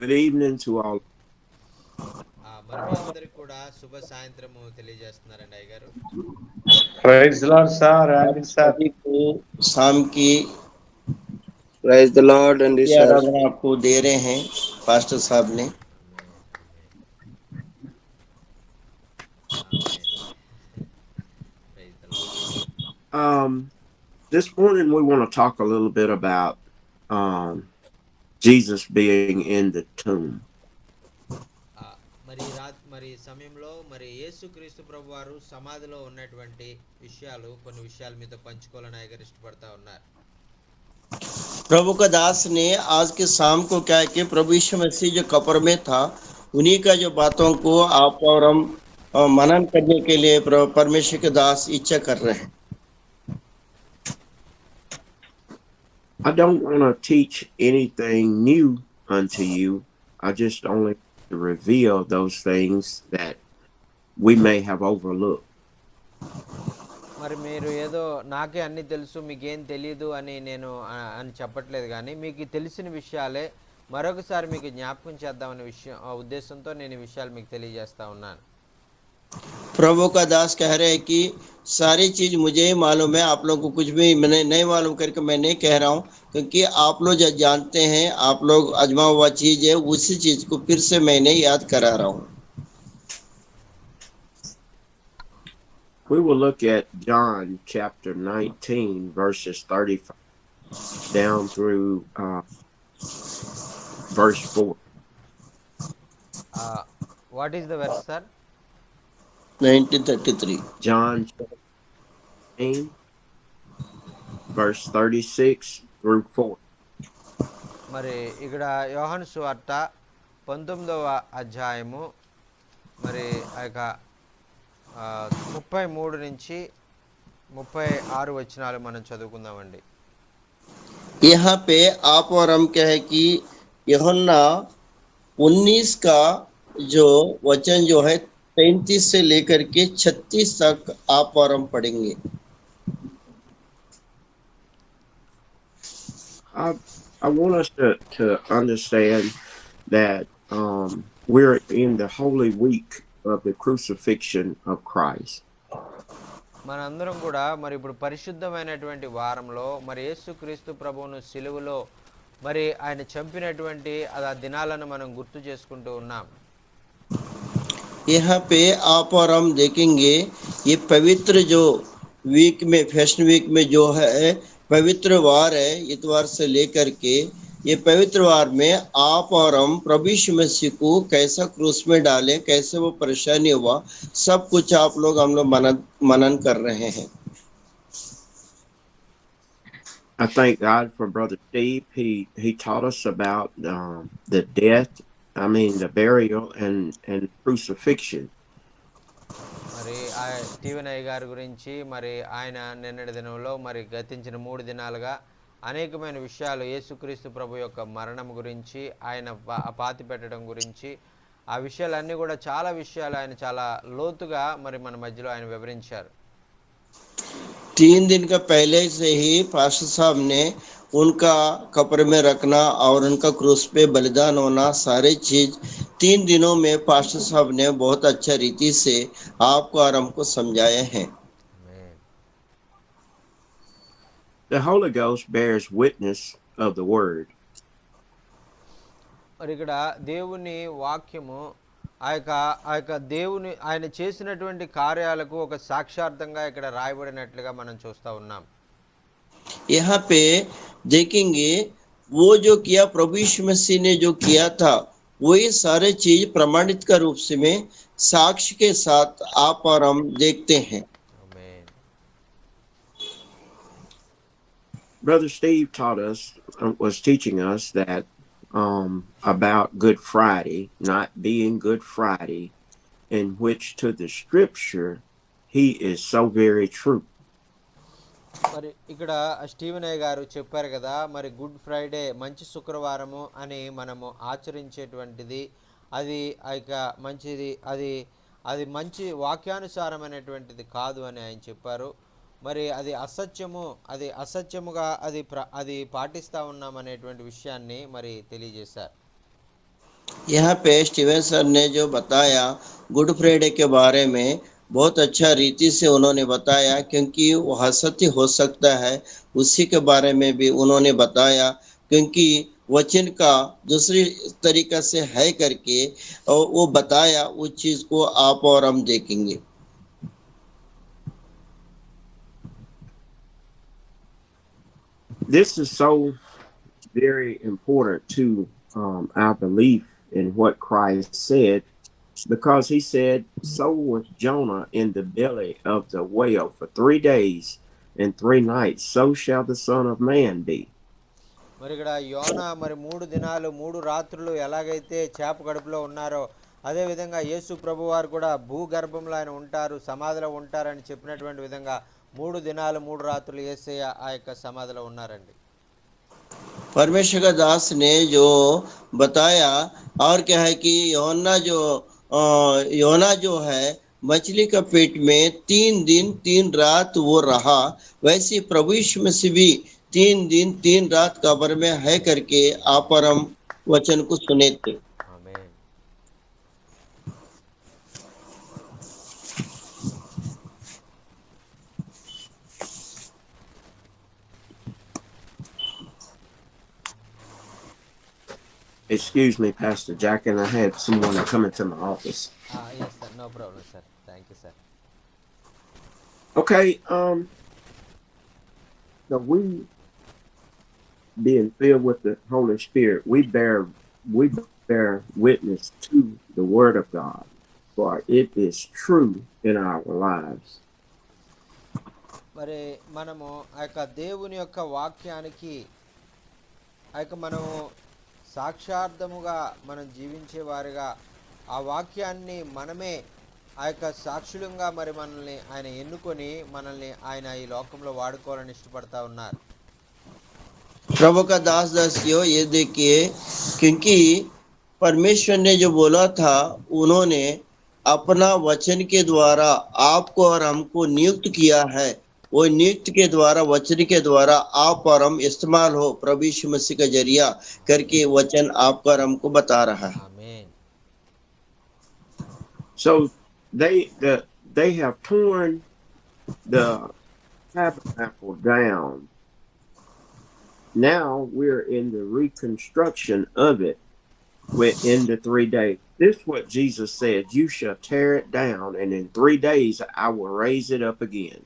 Good evening to all. మరి మీ అందరికి కూడా శుభ సాయంత్రము తెలియజేస్తున్నారండి అయ్యగారు. Praise the Lord, sir, आप and sir. सभी को शाम की प्रेज द लॉर्ड एंड की सर आराधना आपको दे रहे हैं पास्टर साहब ने। Amen, amen, amen. Praise the Lord. This morning we want to talk a little bit about Jesus being in the tomb. మరి సమయంలో మరి యేసుక్రీస్తు ప్రభు వారు సమాధిలో ఉన్నటువంటి విషయాలు కొన్ని విషయాలు మీతో పంచుకోవాలని అయ్యగారు ఇష్టపడతా ఉన్నారు. प्रभु का दास ने आज के शाम को क्या है कि प्रभु यीशु मसीह जो कब्र में था उन्हीं का जो बातों को आप और हम मनन करने के लिए परमेश्वर के दास इच्छा कर रहे हैं। I don't want to teach anything new unto you. I just only want to reveal those things that we may have overlooked. మరి మీరు ఏదో నాకే అన్ని తెలుసు మీకేం తెలియదు అని నేను అని చెప్పట్లేదు, కానీ మీకు తెలిసిన విషయాలే మరొకసారి మీకు జ్ఞాపకం చేద్దామనే ఉద్దేశంతో నేను ఈ విషయాలు మీకు తెలియజేస్తా ఉన్నాను. प्रभु का दास कह रहे हैं कि सारी चीज मुझे ही मालूम है, आप लोग को कुछ भी मैंने नहीं मालूम करके मैं नहीं कह रहा हूँ, क्योंकि आप लोग जो जानते हैं आप लोग अजमा हुआ चीज है, उसी चीज को फिर से मैंने याद करा रहा हूँ। We will look at John chapter 19, verses 35 down through verse 4. What is the verse sir? 1933 John 19, verse 36 through 4. మరి ఇక్కడ యోహాను సువార్త 19వ అధ్యాయము మరి ఆ యొక్క 33 నుంచి 36 వచనాలు మనం చదువుకుందామండి. यहाँ पे आप और हम क्या है कि यूहन्ना 19 का जो वचन जो है 33 से लेकर के 36 तक आप और हम पढ़ेंगे। I want us to understand that we're in the Holy Week of the crucifixion of Christ. మనందరం కూడా మరి ఇప్పుడు పరిశుద్ధమైనటువంటి వారంలో మరి యేసుక్రీస్తు ప్రభువును సిలువలో మరి ఆయన చంపినటువంటి ఆ దినాలను మనం గుర్తు చేసుకుంటూ ఉన్నాం. यहाँ पे आप और हम देखेंगे ये पवित्र जो वीक में फैशन वीक में जो है पवित्र वार है, इतवार से लेकर के ये पवित्र वार में आप और हम प्रभु यीशु मसीह को कैसा क्रूस में डाले, कैसे वो परेशानी हुआ, सब कुछ आप लोग हम लोग मनन कर रहे हैं। I thank God for Brother Steve. He taught us about the death, the burial and crucifixion. మరి ఆ స్టీవెన్ అయ్య గారి గురించి మరి ఆయన నిన్నటి దినంలో మరి గతించిన 3 దినాలుగా అనేకమైన విషయాలు యేసుక్రీస్తు ప్రభు యొక్క మరణం గురించి, ఆయన పాతి పెట్టడం గురించి, ఆ విషయాలన్నీ కూడా చాలా విషయాలు ఆయన చాలా లోతుగా మరి మన మధ్యలో ఆయన వివరించారు. 3 दिन का पहले से ही पास्टर साहब ने उनका कब्र में रखना और उनका क्रूस पे बलिदान होना सारे चीज 3 दिनों में पास्टर साहब ने बहुत अच्छा रीति से आपको और हमको समझाए हैं। ఆమేన్. The Holy Ghost bears witness of the word. మరి ఇక్కడ దేవుని వాక్యము ఆ యొక్క దేవుని ఆయన చేసినటువంటి కార్యాలకు ఒక సాక్షార్థంగా ఇక్కడ రాయబడినట్లుగా మనం చూస్తూ ఉన్నాం. यहाँ पे देखेंगे वो जो किया प्रभु यीशु मसीह ने जो किया था वही सारे चीज प्रमाणित का रूप से में साक्ष्य के साथ आप और हम देखते हैं। ఆమేన్. Brother Steve was teaching us that about Good Friday not being Good Friday, in which to the scripture he is so very true. మరి ఇక్కడ స్టీవెన్ అయ్య గారు చెప్పారు కదా, మరి గుడ్ ఫ్రైడే మంచి శుక్రవారము అని మనము ఆచరించేటువంటిది అది ఆ యొక్క మంచిది, అది అది మంచి వాక్యానుసారమైనటువంటిది కాదు అని ఆయన చెప్పారు. మరి అది అసత్యము, అది అసత్యముగా అది పాటిస్తూ ఉన్నాం అనేటువంటి విషయాన్ని మరి తెలియజేశారు. यहाँ पे स्टीवन सर ने जो बताया गुड फ्राइडे के बारे में बहुत अच्छा रीति से उन्होंने बताया, क्योंकि वह सत्य हो सकता है उसी के बारे में भी उन्होंने बताया, क्योंकि वचन का दूसरी तरीका से है करके और वो बताया, उस चीज को आप और हम देखेंगे। This is so very important to our belief in what Christ said, because he said, "So was Jonah in the belly of the whale for 3 days and 3 nights, so shall the Son of Man be." మరి ఇక్కడ యోనా మరి 3 దినాలు 3 రాత్రులు ఎలాగైతే చేప కడుపులో ఉన్నారో అదేవిధంగా యేసు ప్రభు వారు కూడా భూగర్భంలో ఆయన ఉంటారు, సమాధిలో ఉంటారని చెప్పినటువంటి విధంగా 3 దినాలు 3 రాత్రులు యేసయ్య ఆ యొక్క సమాధిలో ఉన్నారండి. परमेश्वर का दास ने जो बताया, और क्या है कि योना जो है मछली का पेट में 3 दिन 3 रात वो रहा, वैसे प्रभु यीशु मसीह भी 3 दिन 3 रात कब्र में है करके आप और हम वचन को सुने थे। ఆమేన్. Excuse me, Pastor Jack, and I had someone come into my office. Yes sir, no problem sir, thank you sir. Okay, so we being filled with the Holy Spirit, we bear witness to the Word of God, for it is true in our lives. మరి మనము ఆ యొక్క దేవుని యొక్క వాక్యానికి ఆ యొక్క మనము సాక్షార్థముగా మనం జీవించే వారిగా ఆ వాక్యాన్ని మనమే ఆ యొక్క సాక్షులంగా మరి మనల్ని ఆయన ఎన్నుకొని మనల్ని ఆయన ఈ లోకంలో వాడుకోవాలని ఇష్టపడతా ఉన్నారు. प्रभु का दास दासियों, ये देखिए, क्योंकि परमेश्वर ने जो बोला था, उन्होंने अपना वचन के द्वारा आपको और हमको नियुक्त किया है। वो नियुक्त के द्वारा, वचन के द्वारा आप और हम इस्तेमाल हो, प्रभु यीशु मसीह का जरिया करके वचन आपको और हमको बता रहा है। ఆమేన్. So they have torn the tabernacle down. Now we're in the reconstruction of it within the 3 days. This is what Jesus said: "You shall tear it down, and in 3 days I will raise it up again."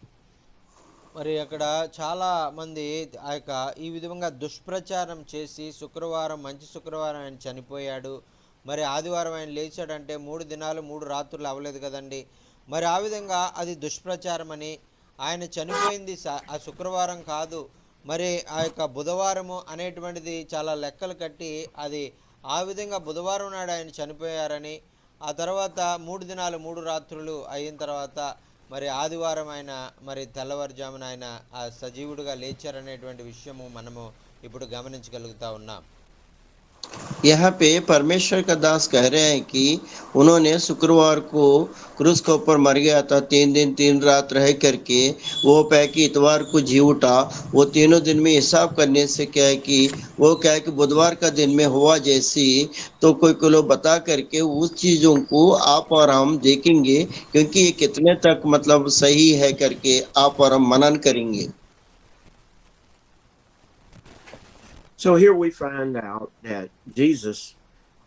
మరి అక్కడ చాలా మంది ఆ యొక్క ఈ విధంగా దుష్ప్రచారం చేసి శుక్రవారం మంచి శుక్రవారం ఆయన చనిపోయాడు, మరి ఆదివారం ఆయన లేచాడంటే 3 దినాలు 3 రాత్రులు అవ్వలేదు కదండి. మరి ఆ విధంగా అది దుష్ప్రచారం అని, ఆయన చనిపోయింది ఆ శుక్రవారం కాదు, మరి ఆ యొక్క బుధవారము అనేటువంటిది చాలా లెక్కలు కట్టి అది ఆ విధంగా బుధవారం నాడు ఆయన చనిపోయారని, ఆ తర్వాత 3 దినాలు 3 రాత్రులు అయిన తర్వాత మరి ఆదివారం ఆయన మరి తెల్లవారుజామున ఆయన ఆ సజీవుడిగా లేచారనేటువంటి విషయము మనము ఇప్పుడు గమనించగలుగుతా ఉన్నాం. यहाँ पे परमेश्वर का दास कह रहे हैं कि उन्होंने शुक्रवार को क्रूस के ऊपर मर गया था, 3 दिन 3 रात रह करके वो कह कि इतवार को जी उठा। वो तीनों दिन में हिसाब करने से क्या है कि वो क्या है कि बुधवार का दिन में हुआ जैसी, तो कोई लोग बता करके उस चीज़ों को आप और हम देखेंगे, क्योंकि ये कितने तक मतलब सही है करके आप और हम मनन करेंगे। So here we find out that Jesus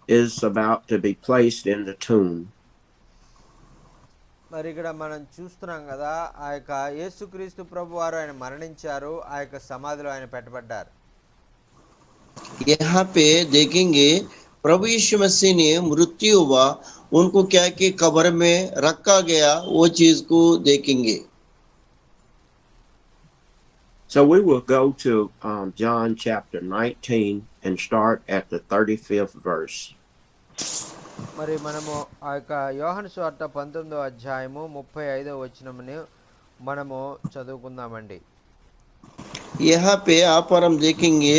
is about to be placed in the tomb. మరి ఇక్కడ మనం చూస్తున్నాం కదా, ఆ యొక్క యేసుక్రీస్తు ప్రభు వారు ఆయన మరణించారు, ఆ యొక్క సమాధిలో ఆయన పెట్టబడ్డారు. यहाँ पे देखेंगे प्रभु यीशु मसीह ने मृत्यु हुआ, उनको क्या कि कब्र में रखा गया, वो चीज को देखेंगे। So we will go to John chapter 19 and start at the 35th verse. మరి మనము ఆ యొక్క యోహాను సువార్త 19వ అధ్యాయము 35వ వచనముని మనము చదువుకుందామండి. यहाँ पे आप और हम देखेंगे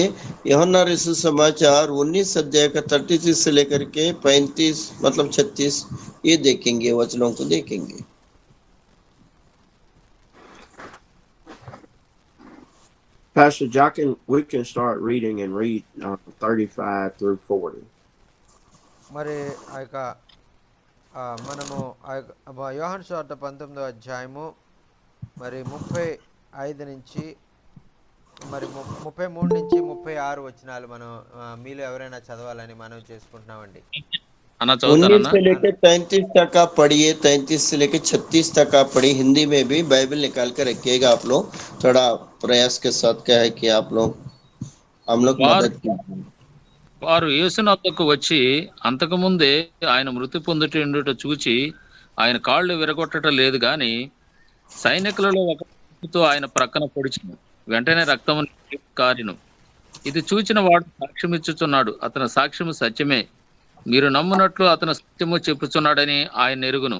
यूहन्ना रसूल समाचार 19 अध्याय का 33 से लेकर के 35 मतलब 36 ये देखेंगे, वचनों को देखेंगे। Pastor Jockin, we can start reading and read 35 through 40. మరి ఆ యొక్క మనము ఆ యొక్క యోహాను సువార్త 19వ అధ్యాయము మరి 35 నుంచి మరి 33 నుంచి 36 వచనాలు మనం మీలో ఎవరైనా చదవాలని మనం చేసుకుంటున్నామండి. అన్న 19 చదువుతానన్నా. से लेकर 33 तक आप पढ़िए, 33 से लेकर 36 तक आप पढ़िए। हिंदी में भी बाइबल निकाल कर रखिएगा आप लोग। थोड़ा प्रयास के साथ क्या है कि आप लोग हम लोग వారు मदद कीजिए। వారు యేసునొద్దకు వచ్చి అంతకుముందే ఆయన మృతి పొందుట చూచి ఆయన కాళ్ళు విరగొట్టట లేదు గాని సైనికులలో ఒకతో ఆయన ప్రక్కన పొడిచెను. వెంటనే రక్తము కారెను. ఇది చూచిన వాడు సాక్ష్యమిచ్చుచున్నాడు. అతని సాక్ష్యము సత్యమే. మీరు నమ్మునట్లు అతను సత్యము చెప్పుచున్నాడని ఆయన ఎరుగును.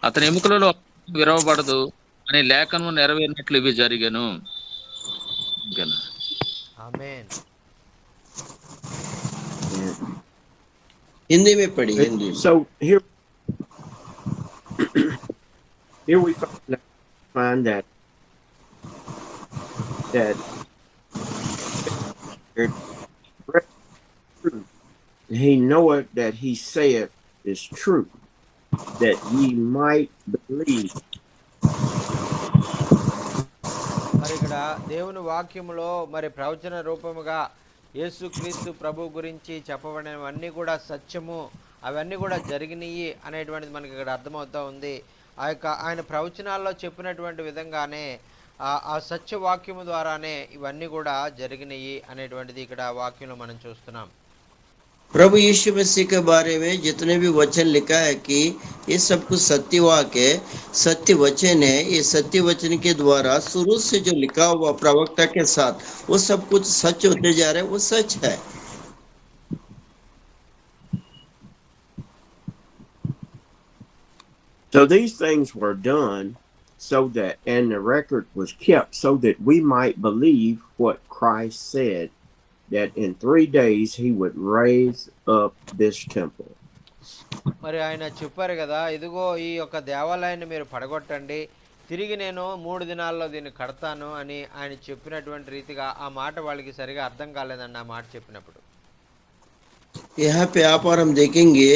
అతని ఎముకలలో విరవబడదు అనే లేఖనము నెరవేరినట్లు ఇవి జరిగెను. ఇంకేనా? ఆమేన్. And हिंदी में पढ़िए, हिंदी में। so here we find that he knoweth that he saith is true, that ye might believe. మరి ఇక్కడ దేవుని వాక్యములో మరి ప్రవచన రూపముగా యేసుక్రీస్తు ప్రభు గురించి చెప్పబడినవన్నీ కూడా సత్యము, అవన్నీ కూడా జరిగినాయి అనేటువంటిది మనకి ఇక్కడ అర్థమవుతూ ఉంది. ఆ యొక్క ఆయన ప్రవచనాల్లో చెప్పినటువంటి విధంగానే ఆ సత్యవాక్యము ద్వారానే ఇవన్నీ కూడా జరిగినాయి అనేటువంటిది ఇక్కడ వాక్యంలో మనం చూస్తున్నాం. प्रभु यीशु मसीह के बारे में जितने भी वचन लिखा है कि ये सब कुछ सत्यवाक है, सत्य वचन है। ये सत्य वचन के द्वारा शुरू से जो लिखा हुआ प्रवक्ता के साथ वो सब कुछ सच होते जा रहे हैं, वो सच है। So these things were done so that, and the record was kept so that we might believe what Christ said, that in 3 days he would raise up this temple. మరి ఆయన చెప్పారు కదా, ఇదిగో ఈ యొక్క దేవాలయాన్ని మీరు పడగొట్టండి, తిరిగి నేను 3 దినాల్లో దీన్ని కడతాను అని ఆయన చెప్పినటువంటి రీతిగా ఆ మాట వాళ్ళకి సరిగా అర్థం కాలేదండి ఆ మాట చెప్పినప్పుడు. यहाँ पे आप और हम देखेंगे,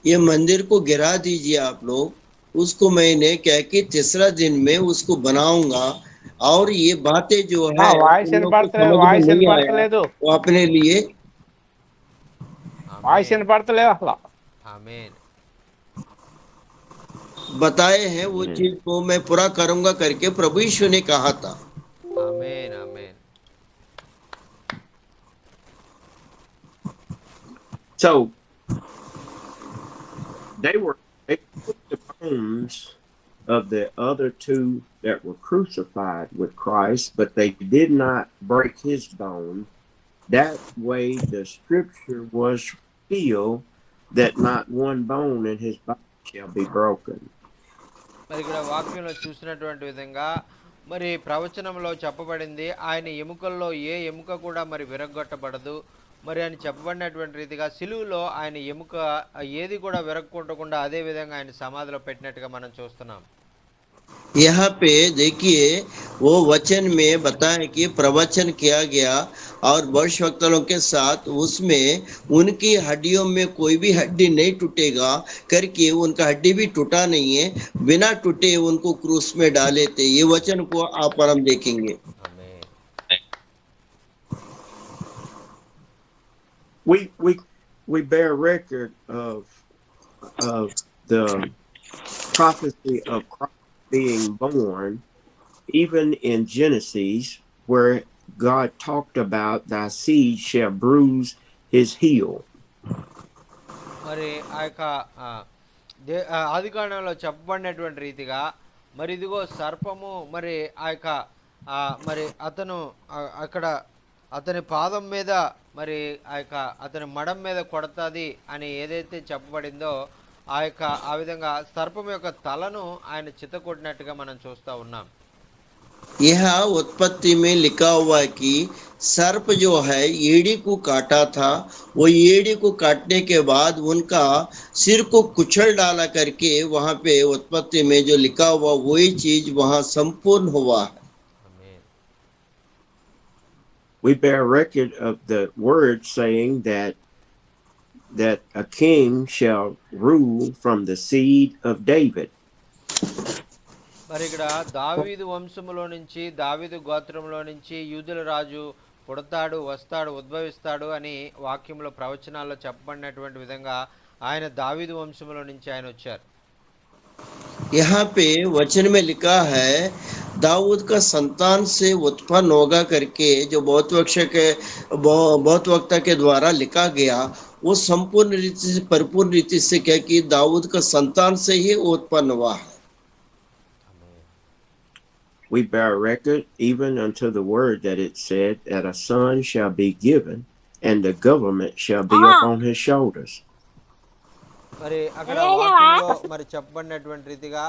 ये मंदिर को गिरा दीजिए आप लोग, उसको मैंने क्या कि तीसरा दिन में उसको बनाऊंगा, और ये बातें जो है వాయిస్ उन लोग को వినపడతలేదు, समझ में వాయిస్ नहीं आया, వినపడతలేదు, वो अपने लिए వాయిస్ వినపడతలేదు అసలు. ఆమేన్. बताए हैं वो चीज को मैं पूरा करूंगा करके प्रभु यीशु ने कहा था। ఆమేన్. ఆమేన్. So they put the bones of the other two that were crucified with Christ, but they did not break his bones. That way the scripture was fulfilled that not one bone in his body shall be broken. మరి ఇక్కడ వాక్యంలో చూసినటువంటి విధంగా మరి ప్రవచనంలో చెప్పబడింది, ఆయన ఎముకల్లో ఏ ఎముక కూడా మరి విరగొట్టబడదు. మరి ఆయన చెప్పబడినటువంటి రీతిగా సిలువలో ఆయన ఎముక ఏది కూడా విరగొట్టకుండా అదే విధంగా ఆయన సమాధిలో పెట్టినట్టుగా మనం చూస్తున్నాం. यहाँ पे देखिए वो वचन में बताया कि प्रवचन किया गया और भविष्यवक्ताओं के साथ, उसमें उनकी हड्डियों में कोई भी हड्डी नहीं टूटेगा करके, उनका हड्डी भी टूटा नहीं है, बिना टूटे उनको क्रूस में डाले थे। ये वचन को आप और हम देखेंगे। ఆమేన్. We bear record of the prophecy of Christ being born, even in Genesis, where God talked about thy seed shall bruise his heel. మరి ఆ యొక్క ఆదికాండంలో చెప్పబడినటువంటి రీతిగా మరి ఇదిగో సర్పము మరి ఆ యొక్క మరి అతను అక్కడ అతని పాదం మీద మరి ఆ యొక్క అతని మడం మీద కొడతాది అని ఏదైతే చెప్పబడిందో ఆ విధంగా సర్పం యొక్క తలను ఆయన చితకొట్టినట్టుగా మనం చూస్తూ ఉన్నాం. यह उत्पत्ति में लिखा हुआ है कि सर्प जो है एड़ी को काटा था, वो एड़ी को काटने के बाद उनका सिर को कुचल डाला करके, वहां पे उत्पत्ति में जो लिखा हुआ वही चीज वहां संपूर्ण हुआ है। ఆమేన్. We bear record of the word saying that that a king shall rule from the seed of David. మరి ఇక్కడ దావీదు వంశములో నుంచి, దావీదు గోత్రంలో నుంచి యూదుల రాజు పుడతాడు, వస్తాడు, ఉద్భవిస్తాడు అని వాక్యంలో ప్రవచనాల్లో చెప్పబడినటువంటి విధంగా ఆయన దావీదు వంశములో నుంచి ఆయన వచ్చారు. यहाँ पे वचन में लिखा है दाऊद का संतान से उत्पन्न होगा करके, जो बहुत वक्ता के द्वारा लिखा गया, वो संपूर्ण रीति से, परिपूर्ण रीति से क्या कि दाऊद का संतान से ही उत्पन्न हुआ है. We bear record even unto the word that it said that a son shall be given and the government shall be upon his shoulders. మరి అక్కడ వాక్యంలో మరి చెప్పబడినటువంటి రీతిగా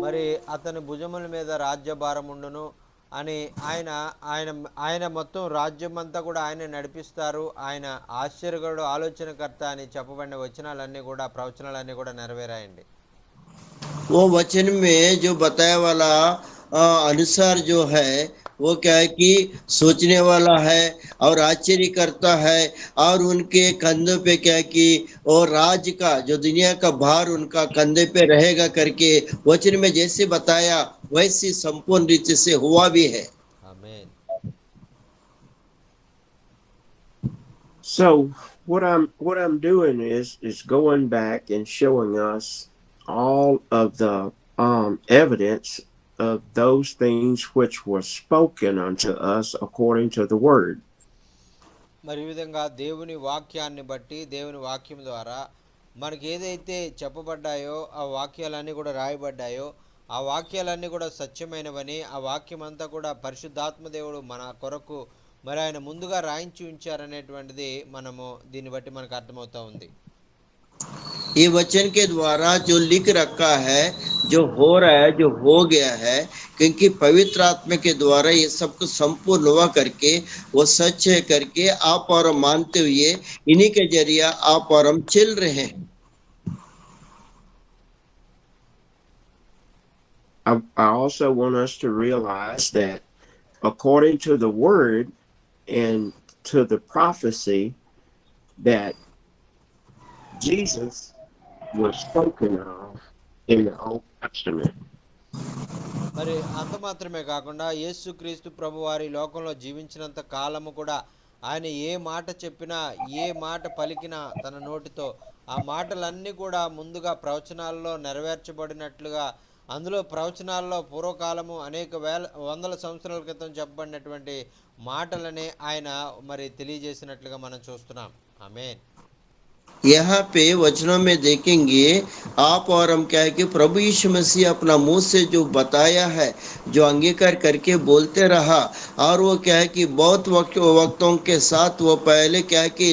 మరి అతని భుజముల మీద రాజ్యభారం ఉండును అని ఆయన మొత్తం రాజ్యం అంతా కూడా ఆయన నడిపిస్తారు, ఆయన ఆశ్చర్యకరుడు, ఆలోచనకర్త అని చెప్పబడిన వచనాలన్నీ కూడా, ప్రవచనాలన్నీ కూడా నెరవేరాయండి. वो वचन में जो बताया वाला अनुसार जो है वो क्या है कि सोचने वाला है और आश्चर्य करता है, और उनके कंधों पे क्या है कि और राज का जो दुनिया का भार उनका कंधे पे रहेगा करके वचन में जैसे बताया वैसे संपूर्ण रीति से हुआ भी है. आमीन. So what I'm doing is going back and showing us all of the evidence of those things which were spoken unto us according to the word. మరి ఈ విధంగా దేవుని వాక్యాన్ని బట్టి, దేవుని వాక్యం ద్వారా మనకి ఏదైతే చెప్పబడ్డాయో, ఆ వాక్యాలన్నీ కూడా రాయబడ్డాయో, ఆ వాక్యాలన్నీ కూడా సత్యమైనవని, ఆ వాక్యం అంతా కూడా పరిశుద్ధాత్మ దేవుడు మన కొరకు మరి ఆయన ముందుగా రాయించి ఉంచారనేటువంటిది మనము దీన్ని బట్టి మనకు అర్థమవుతా ఉంది. ये वचन के द्वारा जो लिख रखा है, जो हो रहा है, जो हो गया है, क्योंकि पवित्र आत्मा के द्वारा ये सब कुछ संपूर्ण हुआ करके वो सच है करके आप और हम मानते हुए इन्हीं के जरिए आप और हम चल रहे हैं. I also want us to realize that according to the word and to the prophecy that Jesus was spoken of in the Old Testament. మరి అంత మాత్రమే కాకుండా యేసుక్రీస్తు ప్రభు వారి లోకంలో జీవించినంత కాలము కూడా ఆయన ఏ మాట చెప్పినా, ఏ మాట పలికినా తన నోటితో, ఆ మాటలన్నీ కూడా ముందుగా ప్రవచనాల్లో నెరవేర్చబడినట్లుగా, అందులో ప్రవచనాల్లో పూర్వకాలము అనేక వందల సంవత్సరాల క్రితం చెప్పబడినటువంటి మాటలనే ఆయన మరి తెలియజేసినట్లుగా మనం చూస్తున్నాం. ఆమేన్. यहाँ पे वचनों में देखेंगे आप और हम क्या है कि प्रभु यीशु मसीह अपना मुंह से जो बताया है, जो अंगीकार करके बोलते रहा, और वो क्या है कि बहुत वक्तों के साथ वो पहले क्या है कि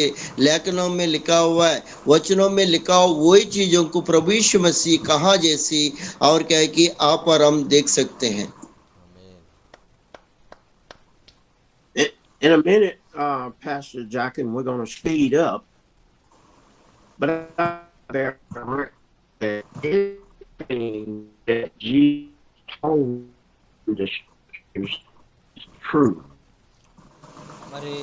लेखनों में लिखा हुआ है, वचनों में लिखा हुआ वही चीजों को प्रभु यीशु मसीह कहा जैसी और क्या है कि आप और हम देख सकते हैं. In a minute, Pastor Jockin, we're going to speed up. But I bear record that everything that Jesus told us is true. మరి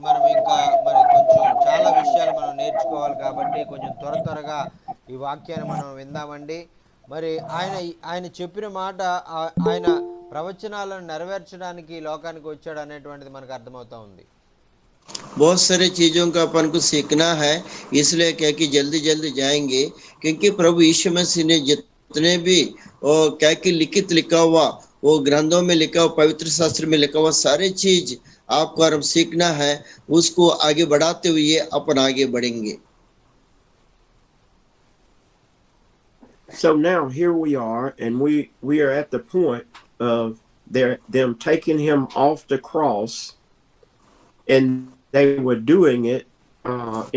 మనం ఇంకా మరి కొంచెం చాలా విషయాలు మనం నేర్చుకోవాలి కాబట్టి కొంచెం త్వరగా ఈ వాక్యాన్ని మనం విందామండి. మరి ఆయన చెప్పిన మాట, ఆయన ప్రవచనాలను నెరవేర్చడానికి లోకానికి వచ్చాడు అనేటువంటిది మనకు అర్థమవుతా ఉంది. बहुत सारे चीजों का अपन को सीखना है, इसलिए क्या कि जल्दी जल्दी जाएंगे, क्योंकि प्रभु यीशु मसीह ने जितने भी क्या कि लिखा हुआ, वो ग्रंथों में लिखा हुआ, पवित्र शास्त्र में लिखा हुआ सारे चीज आपको और हम सीखना है, उसको आगे बढ़ाते हुए अपन आगे बढ़ेंगे. So now here we are, and we are at the point of them taking him off the cross, and they were doing it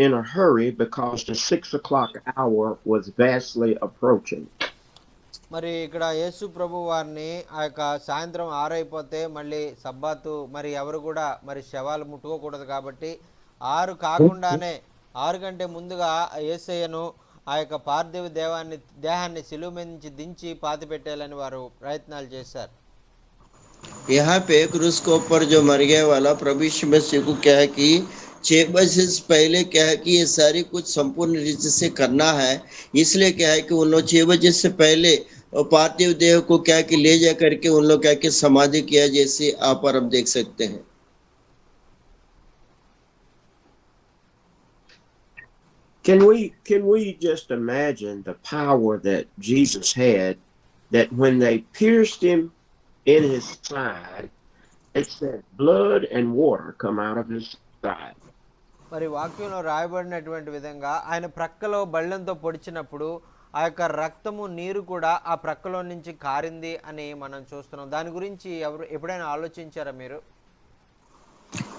in a hurry because the 6 o'clock hour was vastly approaching. మరి ఇక్కడ యేసు ప్రభు వారిని ఆ యొక్క సాయంత్రం 6 అయిపోతే మళ్ళీ సబ్బాతు, మరి ఎవరు కూడా మరి శవాలు ముట్టుకోకూడదు కాబట్టి 6 కాకుండానే 6 గంటే ముందుగా యేసయ్యను ఆ యొక్క పార్థివ దేహాన్ని శిలువ మీద నుంచి దించి పాతి పెట్టాలని వారు ప్రయత్నాలు చేశారు. यहाँ पे क्रूस के ऊपर जो मर गया वाला प्रभु यीशु मसीह को क्या है कि 6 बजे से पहले क्या है कि ये सारी कुछ संपूर्ण रीति से करना है, इसलिए क्या है कि उन लोग 6 बजे से पहले पार्थिव देह को क्या है कि ले जा करके उन लोग क्या है कि समाधि किया, जैसे आप और हम देख सकते हैं। Can we just imagine the power that Jesus had, that when they pierced him in his side, it said blood and water come out of his side. మరి వాక్యంలో రాయబడినటువంటి విధంగా ఆయన ప్రక్కలో బళ్ళంతో పొడిచినప్పుడు ఆ యొక్క రక్తము నీరు కూడా ఆ ప్రక్కలో నుంచి కారింది అని మనం చూస్తున్నాం. దాని గురించి ఎప్పుడైనా ఆలోచించారా మీరు?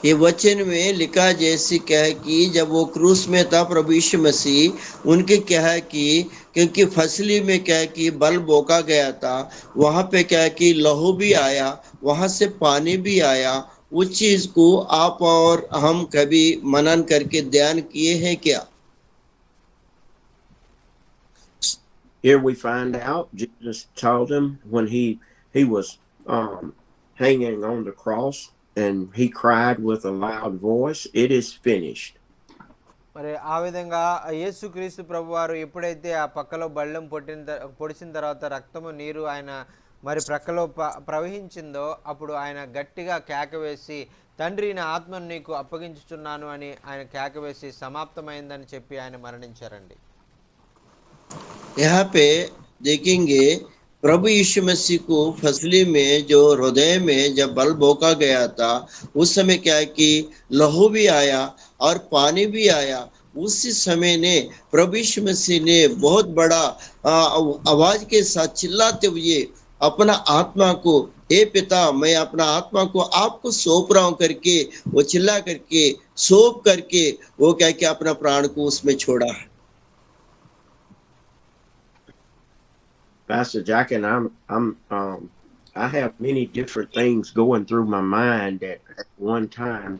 ये वचन में लिखा जैसे क्या है कि जब वो क्रूस में था प्रभु यीशु मसीह, उनके क्या है कि क्योंकि फसली में क्या है कि बल बोका गया था, वहां पे क्या है कि लहू भी आया, वहां से पानी भी आया। उस चीज को आप और हम कभी मनन करके ध्यान किए हैं क्या? Here we find out Jesus told him when he was hanging on the cross, and he cried with a loud voice, "It is finished." మరి ఆ విధంగా యేసుక్రీస్తు ప్రభువారు ఎప్పుడైతే ఆ పక్కలో బళ్ళెం పొడిచిన తర్వాత రక్తము నీరు ఆయన మరి ప్రక్కలో ప్రవహించిందో అప్పుడు ఆయన గట్టిగా కేక వేసి, తండ్రి నా ఆత్మను నీకు అప్పగించుచున్నాను అని ఆయన కేక వేసి సమాప్తమైందని చెప్పి ఆయన మరణించారండి. यहाँ पे देखेंगे प्रभु यीशु मसीह को फसली में जो हृदय में जब बल बोका गया था, उस समय क्या है कि लहू भी आया और पानी भी आया। उसी समय ने प्रभु यीशु मसीह ने बहुत बड़ा आवाज के साथ चिल्लाते हुए अपना आत्मा को, हे पिता मैं अपना आत्मा को आपको सौंप रहा हूं करके वो चिल्ला करके सौंप करके वो क्या कि अपना प्राण को उसमें छोड़ा है। Pastor Jack, and I have many different things going through my mind at one time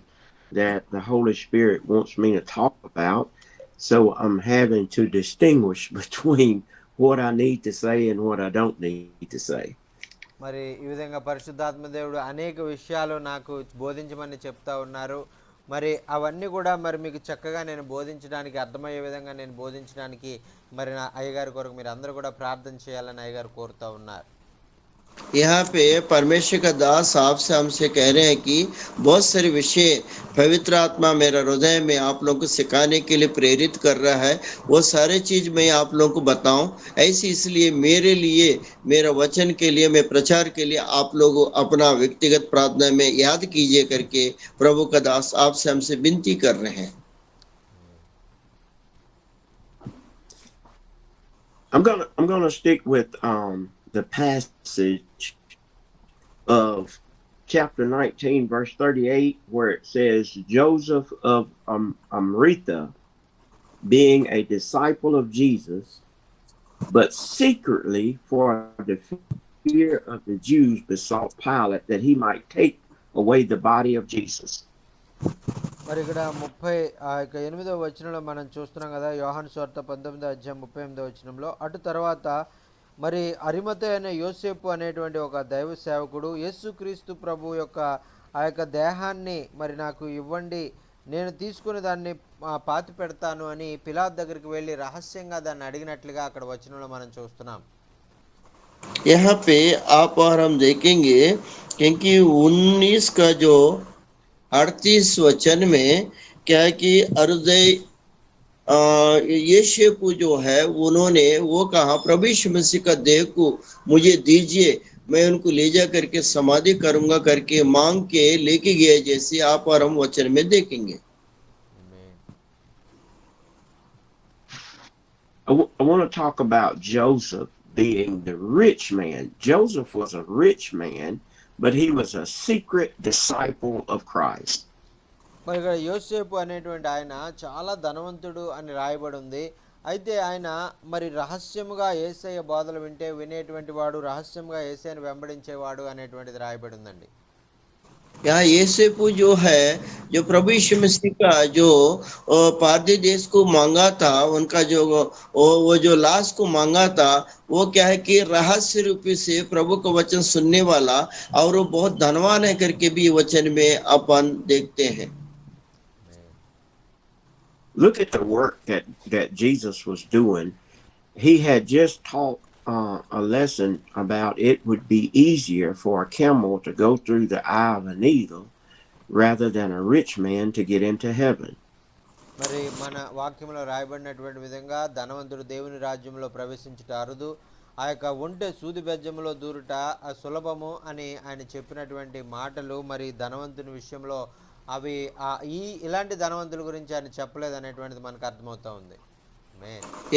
that the Holy Spirit wants me to talk about. So I'm having to distinguish between what I need to say and what I don't need to say. మరి ఈ విధంగా పరిశుద్ధాత్మ దేవుడు అనేక విషయాలు నాకు బోధించమని చెప్తా ఉన్నారు. మరి అవన్నీ కూడా మరి మీకు చక్కగా నేను బోధించడానికి, అర్థమయ్యే విధంగా నేను బోధించడానికి మరి నా అయ్యగారి కొరకు మీరు అందరూ కూడా ప్రార్థన చేయాలని అయ్యగారు కోరుతూ ఉన్నారు. यहाँ पे परमेश्वर का दास आपसे हमसे कह रहे हैं कि बहुत सारे विषय पवित्र आत्मा मेरा हृदय में आप लोगों को सिखाने के लिए प्रेरित कर रहा है, वो सारे चीज मैं आप लोगों को बताऊं। ऐसे इसलिए मेरे लिए, मेरा वचन के लिए, मैं प्रचार के लिए आप लोग अपना व्यक्तिगत प्रार्थना में याद कीजिए करके प्रभु का दास आपसे हमसे विनती कर रहे हैं। I'm gonna stick with the passage of chapter 19, verse 38, where it says, Joseph of Arimathea, being a disciple of Jesus, but secretly for the fear of the Jews, besought Pilate that he might take away the body of Jesus. మరి ఇక్కడ 38వ వచనంలో మనం చూస్తున్నాం కదా, యోహాను సువార్త 19వ అధ్యాయం 38వ వచనంలో, అటు తర్వాత మరి అరిమతయి అయిన యోసేపు అనేటువంటి ఒక దైవ సేవకుడు యేసుక్రీస్తు ప్రభు యొక్క ఆ యొక్క దేహాన్ని మరి నాకు ఇవ్వండి, నేను తీసుకుని దాన్ని పాతి పెడతాను అని పిలాతు దగ్గరికి వెళ్ళి రహస్యంగా దాన్ని అడిగినట్లుగా అక్కడ వచనంలో మనం చూస్తున్నాం. यहाँ पे आप और हम देखेंगे क्योंकि 19 का जो 38 वचन में क्या है कि हृदय यीशु जो है उन्होंने वो कहा प्रभु यीशु मसीह का देह को मुझे दीजिए, मैं उनको ले जा करके समाधि करूंगा करके मांग के लेके गए, जैसे आप और हम वचन में देखेंगे। I want to talk about Joseph being the rich man. Joseph was a rich man, but he was a secret disciple of Christ. మరి ఇక్కడ యోసేపు అనేటువంటి ఆయన చాలా ధనవంతుడు అని రాయబడి ఉంది. అయితే ఆయన మరి రహస్యముగా యేసయ్య బోధలు వినేటువంటి వాడు, రహస్యంగా యేసయ్యను వెంబడించేవాడు అనేటువంటిది రాయబడి ఉందండి. यहाँ यूसुफ जो है, जो प्रभु यीशु मसीह का जो पारधी देश को मांगा था, उनका जो वो जो लाश को मांगा था, वो क्या है कि रहस्य रूपी से प्रभु का वचन सुनने वाला, और वो बहुत धनवान है करके भी वचन में अपन देखते हैं। Look at the work that Jesus was doing. He had just taught a lesson about it would be easier for a camel to go through the eye of a needle rather than a rich man to get into heaven. మరి మన వాక్యంలో రాయబడినటువంటి విధంగా ధనవంతుడు దేవుని రాజ్యంలో ప్రవేశించుట అరుదు, ఆ యొక్క ఒంటె సూది బెజ్జంలో దూరుట సులభము అని ఆయన చెప్పినటువంటి మాటలు మరి ధనవంతుని విషయంలో అవి ఇలాంటి ధనవంతుల గురించి ఆయన చెప్పలేదు అనేటువంటిది మనకు అర్థమవుతా ఉంది.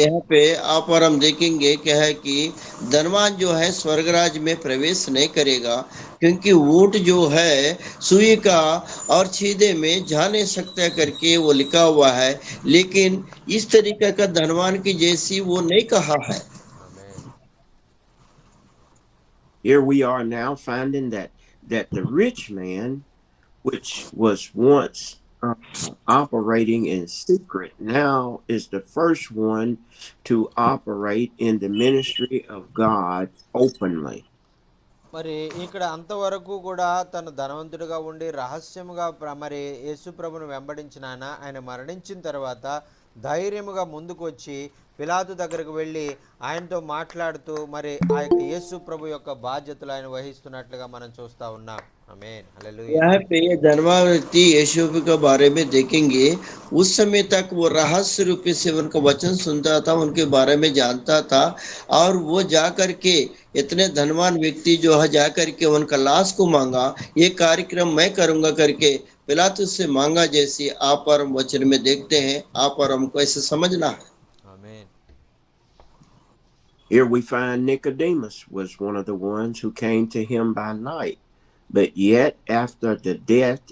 यहाँ पे आप और हम देखेंगे क्या है कि धनवान जो है स्वर्गराज में प्रवेश नहीं करेगा, क्योंकि ऊंट जो है सुई का और छीदे में जा नहीं सकता करके वो लिखा हुआ है, लेकिन इस तरीके का धनवान की जैसी वो नहीं कहा है। Here we are now finding that the rich man, which was once operating in secret, now is the first one to operate in the ministry of God openly. మరి ఇక్కడ అంతవరకు కూడా తను ధనవంతుడిగా ఉండి రహస్యముగా మరి యేసు ప్రభును వెంబడించిన ఆయన మరణించిన తర్వాత ధైర్యముగా ముందుకు వచ్చి పిలాతు దగ్గరకు వెళ్ళి ఆయనతో మాట్లాడుతూ మరి ఆ యొక్క యేసు ప్రభు యొక్క బాధ్యతలు ఆయన వహిస్తున్నట్లుగా మనం చూస్తా ఉన్నాం. आमीन, हालेलुया। यहाँ पे धनवान व्यक्ति यीशु के बारे में देखेंगे, उस समय तक वो रहस्य रूपी से उनका वचन सुनता था, उनके बारे में जानता था, और वो जा करके इतने धनवान व्यक्ति जो है जा करके उनका लाश को मांगा, ये कार्यक्रम मैं करूंगा करके पिलातुस से मांगा, जैसे आप और हम वचन में देखते हैं। आप और हमको ऐसे समझना है। आमीन। Here we find Nicodemus was one of the ones who came to him by night. But yet, after the death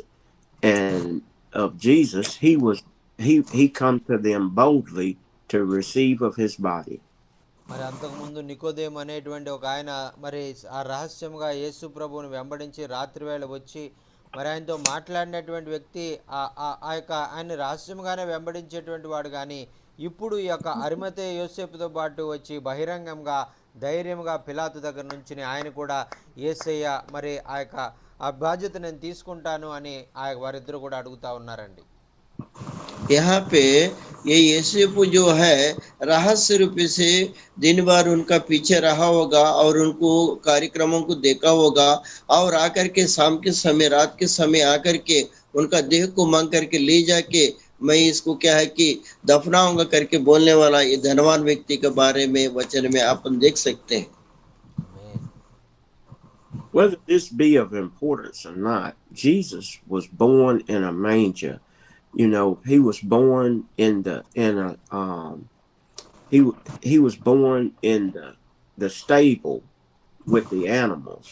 and of Jesus, he come to them boldly to receive of his body. మరి అంతకుముందు నికోదేము అనేటువంటి ఒక ఆయన మరి ఆ రహస్యంగా యేసు ప్రభువును వెంబడించి రాత్రి వేళ వచ్చి మరి ఆయనతో మాట్లాడినటువంటి వ్యక్తి ఆ యొక్క ఆయన రహస్యంగానే వెంబడించేటువంటి వాడు, కానీ ఇప్పుడు ఈ యొక్క అరిమతే యోసేపుతో పాటు వచ్చి బహిరంగంగా ధైర్యంగా పిలాతు దగ్గర నుంచి ఆయన కూడా యేసయ్య మరి ఆ యొక్క ఆ బాధ్యత నేను తీసుకుంటాను అని వారిద్దరు కూడా అడుగుతా ఉన్నారండి. यहाँ पे ये यूसुफ जो है रहस्य रूपी से दिन भर उनका पीछे रहा होगा और उनको कार्यक्रमों को देखा होगा, और आकर के शाम के समय रात के समय आकर के उनका देह को मांग करके ले जाके मैं इसको क्या है कि दफनाऊंगा करके बोलने वाला ये धनवान व्यक्ति के बारे में वचन में आप देख सकते हैं। Whether this be of importance or not, Jesus was born in a manger. You know, he was born he was born in the stable with the animals.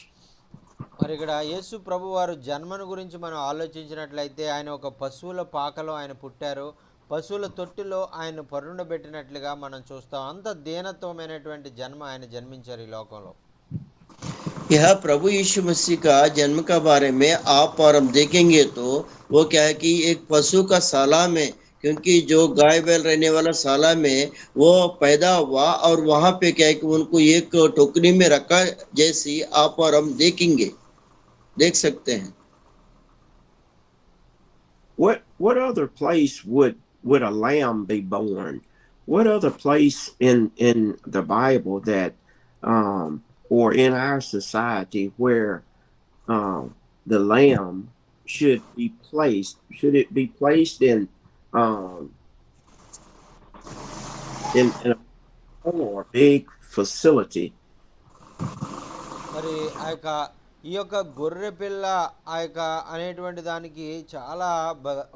మరి ఇక్కడ యేసు ప్రభు వారు జన్మను గురించి మనం ఆలోచించినట్లయితే ఆయన ఒక పశువుల పాకలో ఆయన పుట్టారు, పశువుల తొట్టిలో ఆయన పరుండబెట్టినట్లుగా మనం చూస్తాం. అంత దీనత్వమైనటువంటి జన్మ ఆయన జన్మించారు ఈ లోకంలో. यह प्रभु यीशु मसीह का जन्म का बारे में आप और हम देखेंगे तो वो क्या है कि एक पशु का शाला में, क्योंकि जो गाय बैल रहने वाला शाला में वो पैदा हुआ, और वहां पे क्या है कि उनको एक टोकरी में रखा, जैसी आप और हम देखेंगे, देख सकते हैं। What other place would a lamb be born? What other place in the Bible that or in our society where the lamb should be placed? Should it be placed in a big facility? మరి ఆ యొక్క ఈ యొక్క గొర్రె పిల్ల ఆ యొక్క అనేటువంటి దానికి చాలా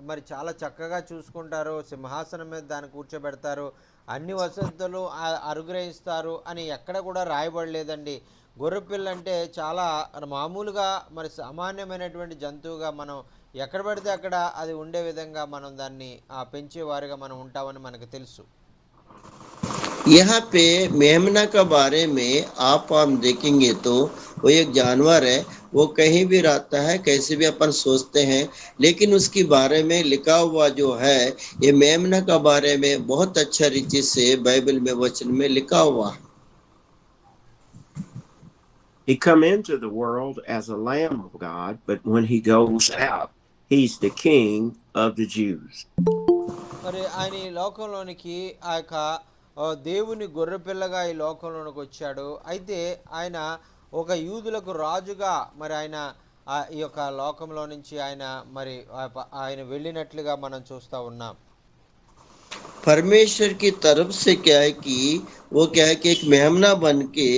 మరి చాలా చక్కగా చూసుకుంటారు, సింహాసనం మీద దాన్ని కూర్చోబెడతారు, అన్ని వసతులు అనుగ్రహిస్తారు అని ఎక్కడ కూడా రాయబడలేదండి. గొర్రెపిల్ల అంటే చాలా మామూలుగా మరి సామాన్యమైనటువంటి జంతువుగా మనం ఎక్కడ పడితే అక్కడ అది ఉండే విధంగా మనం దాన్ని పెంచేవారుగా మనం ఉంటామని మనకు తెలుసు. यहाँ पे मेमना के बारे में आप हम देखेंगे तो वो एक जानवर है, वो कहीं भी रहता है, कैसे भी अपन सोचते हैं, लेकिन उसके बारे में लिखा हुआ जो है, ये मेमना का बारे में बहुत अच्छा रीति से बाइबल में वचन में लिखा हुआ है। He come into the world as a lamb of God, but when he goes out, he's the king of the Jews. మరి ఆయన ఈ లోకంలోనికి ఆ యొక్క దేవుని గొర్రెపిల్లగా ఈ లోకంలోనికి వచ్చాడు. అయితే ఆయన ఒక యూదులకు రాజుగా మరి ఆయన ఈ యొక్క లోకంలో నుంచి ఆయన మరి ఆయన వెళ్ళినట్లుగా మనం చూస్తూ ఉన్నాం. परमेश्वर की तरफ से क्या है कि वो क्या है कि एक मेमना बन के,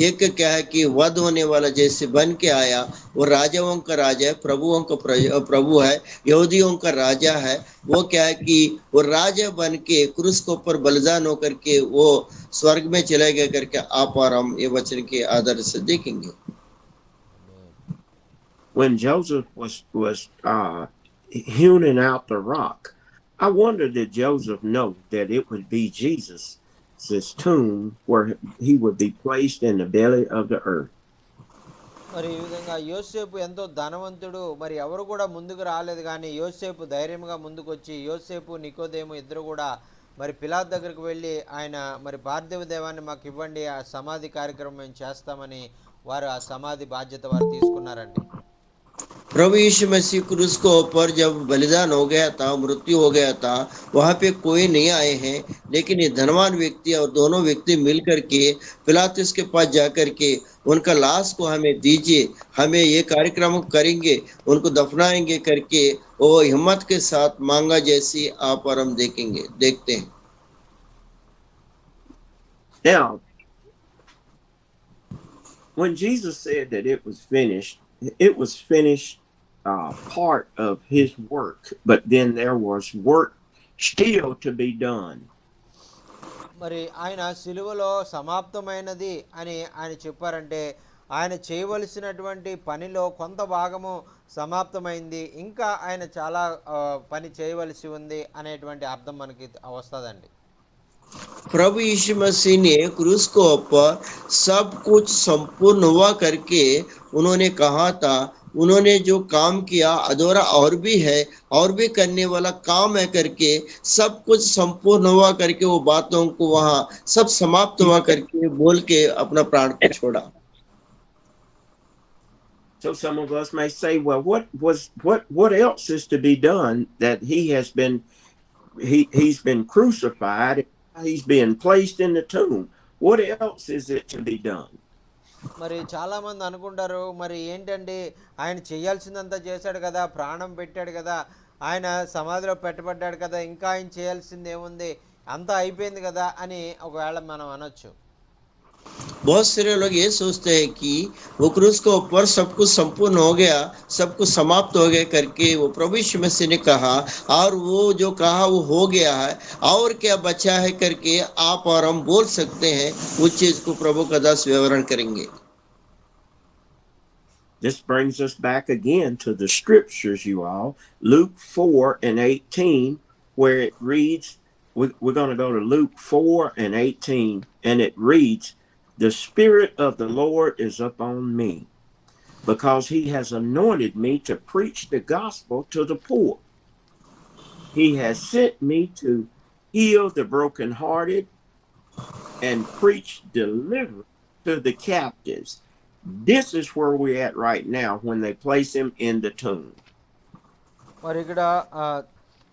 एक क्या है कि वध होने वाला जैसे बन के आया। वो राजाओं का राजा है, प्रभुओं का प्रभु है, यहूदियों का राजा है। वो क्या है कि वो राजा बन के क्रूस के ऊपर बलिदान होकर के वो स्वर्ग में चले गए करके आप और हम ये वचन के आधार से देखेंगे। When Joseph was hewing out the rock, I wonder did Joseph know that it would be Jesus' tomb where he would be placed in the belly of the earth. మరి ఈ విధంగా యోసేపు ఎంతో ధనవంతుడు, మరి ఎవరు కూడా ముందుకు రాలేదు, కానీ యోసేపు ధైర్యంగా ముందుకు వచ్చి యోసేపు నికోదేము ఇద్దరు కూడా మరి పిలాతు దగ్గరికి వెళ్ళి ఆయన మరి పార్థివ దేవాన్ని మాకు ఇవ్వండి, ఆ సమాధి కార్యక్రమం మేము చేస్తామని వారు ఆ సమాధి బాధ్యత వారు తీసుకున్నారండి. प्रभु यीशु मसीह क्रूस के ऊपर जब बलिदान हो गया था, मृत्यु हो गया था, वहां पे कोई नहीं आए हैं, लेकिन ये धनवान व्यक्ति और दोनों व्यक्ति मिलकर के पिलातुस के पास जाकर के उनका लाश को हमें दीजिए, हमें ये कार्यक्रम करेंगे, उनको दफनाएंगे करके वो हिम्मत के साथ मांगा, जैसी आप और हम देखते हैं। Now, when Jesus said that it was finished part of his work, but then there was work still to be done. మరి ఆయన సిలువలో సమాప్తమైనది అని ఆయన చెప్పారంటే ఆయన చేయవలసినటువంటి పనిలో కొంత భాగము సమాప్తమైంది, ఇంకా ఆయన చాలా పని చేయవలసి ఉంది అనేటువంటి అర్థం మనకి వస్తుందండి. प्रभु यीशु मसीह ने क्रूस को ऊपर सब कुछ संपूर्ण हुआ करके उन्होंने कहा था, उन्होंने जो काम किया अधूरा और भी है, और भी करने वाला काम है करके सब कुछ संपूर्ण हुआ करके वो बातों को वहां सब समाप्त हुआ करके बोल के अपना प्राण को छोड़ा। So some of us may say, well, what else is to be done that he's been crucified, he's being placed in the tomb. What else is it to be done? మరి చాలా మంది అనుకుంటారు, మరి ఏంటండి ఆయన చేయాల్సిందంతా చేశాడు కదా, ప్రాణం పెట్టాడు కదా, ఆయన సమాధిలో పెట్టబడ్డాడు కదా, ఇంకా ఆయన చేయాల్సింది ఏముంది, అంతా అయిపోయింది కదా అని ఒకవేళ మనం అనొచ్చు. बहुत सारे लोग ये सोचते हैं कि वो क्रूस के ऊपर सब कुछ संपूर्ण हो गया, सब कुछ समाप्त हो गया करके वो प्रभु यीशु मसीह ने कहा, और वो जो कहा वो हो गया है, और क्या बचा है करके आप और हम बोल सकते हैं। उस चीज को प्रभु का दास विवरण करेंगे। This brings us back again to the scriptures, you all. Luke 4:18, where it reads, we're going to go to Luke 4:18, and it reads, "The Spirit of the Lord is upon me, because he has anointed me to preach the gospel to the poor. He has sent me to heal the brokenhearted and preach deliverance to the captives." This is where we're at right now when they place him in the tomb. మరి ఇక్కడ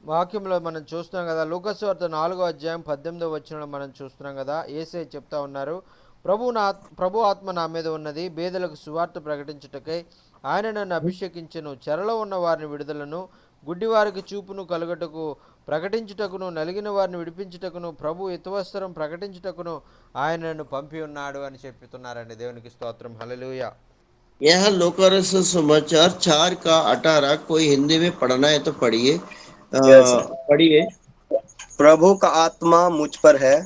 వాక్యంలో మనం చూస్తున్నాం కదా, లూకాసు వార్త 4:18 మనం చూస్తున్నాం కదా, యేసయ్య చెప్తా ఉన్నారు, ప్రభు ఆత్మ నా మీద ఉన్నది, బేదలకు సువార్త ప్రకటించుటకై ఆయన నన్ను అభిషేకించెను, చెరలో ఉన్న వారిని విడుదలను, గుడ్డివారికి చూపును కలుగటకు, ప్రకటించుటకును, నలిగిన వారిని విడిపించుటకును, ప్రభు హితవస్త్రం ప్రకటించుటకును ఆయన నన్ను పంపి ఉన్నాడు అని చెప్తున్నారండి. దేవునికి స్తోత్రం, హల్లెలూయా. यहाँ लोकारस समाचार 4:18 कोई हिंदी में पढ़ना है तो पढ़िए। पढ़िए। प्रभु का आत्मा मुझ पर है,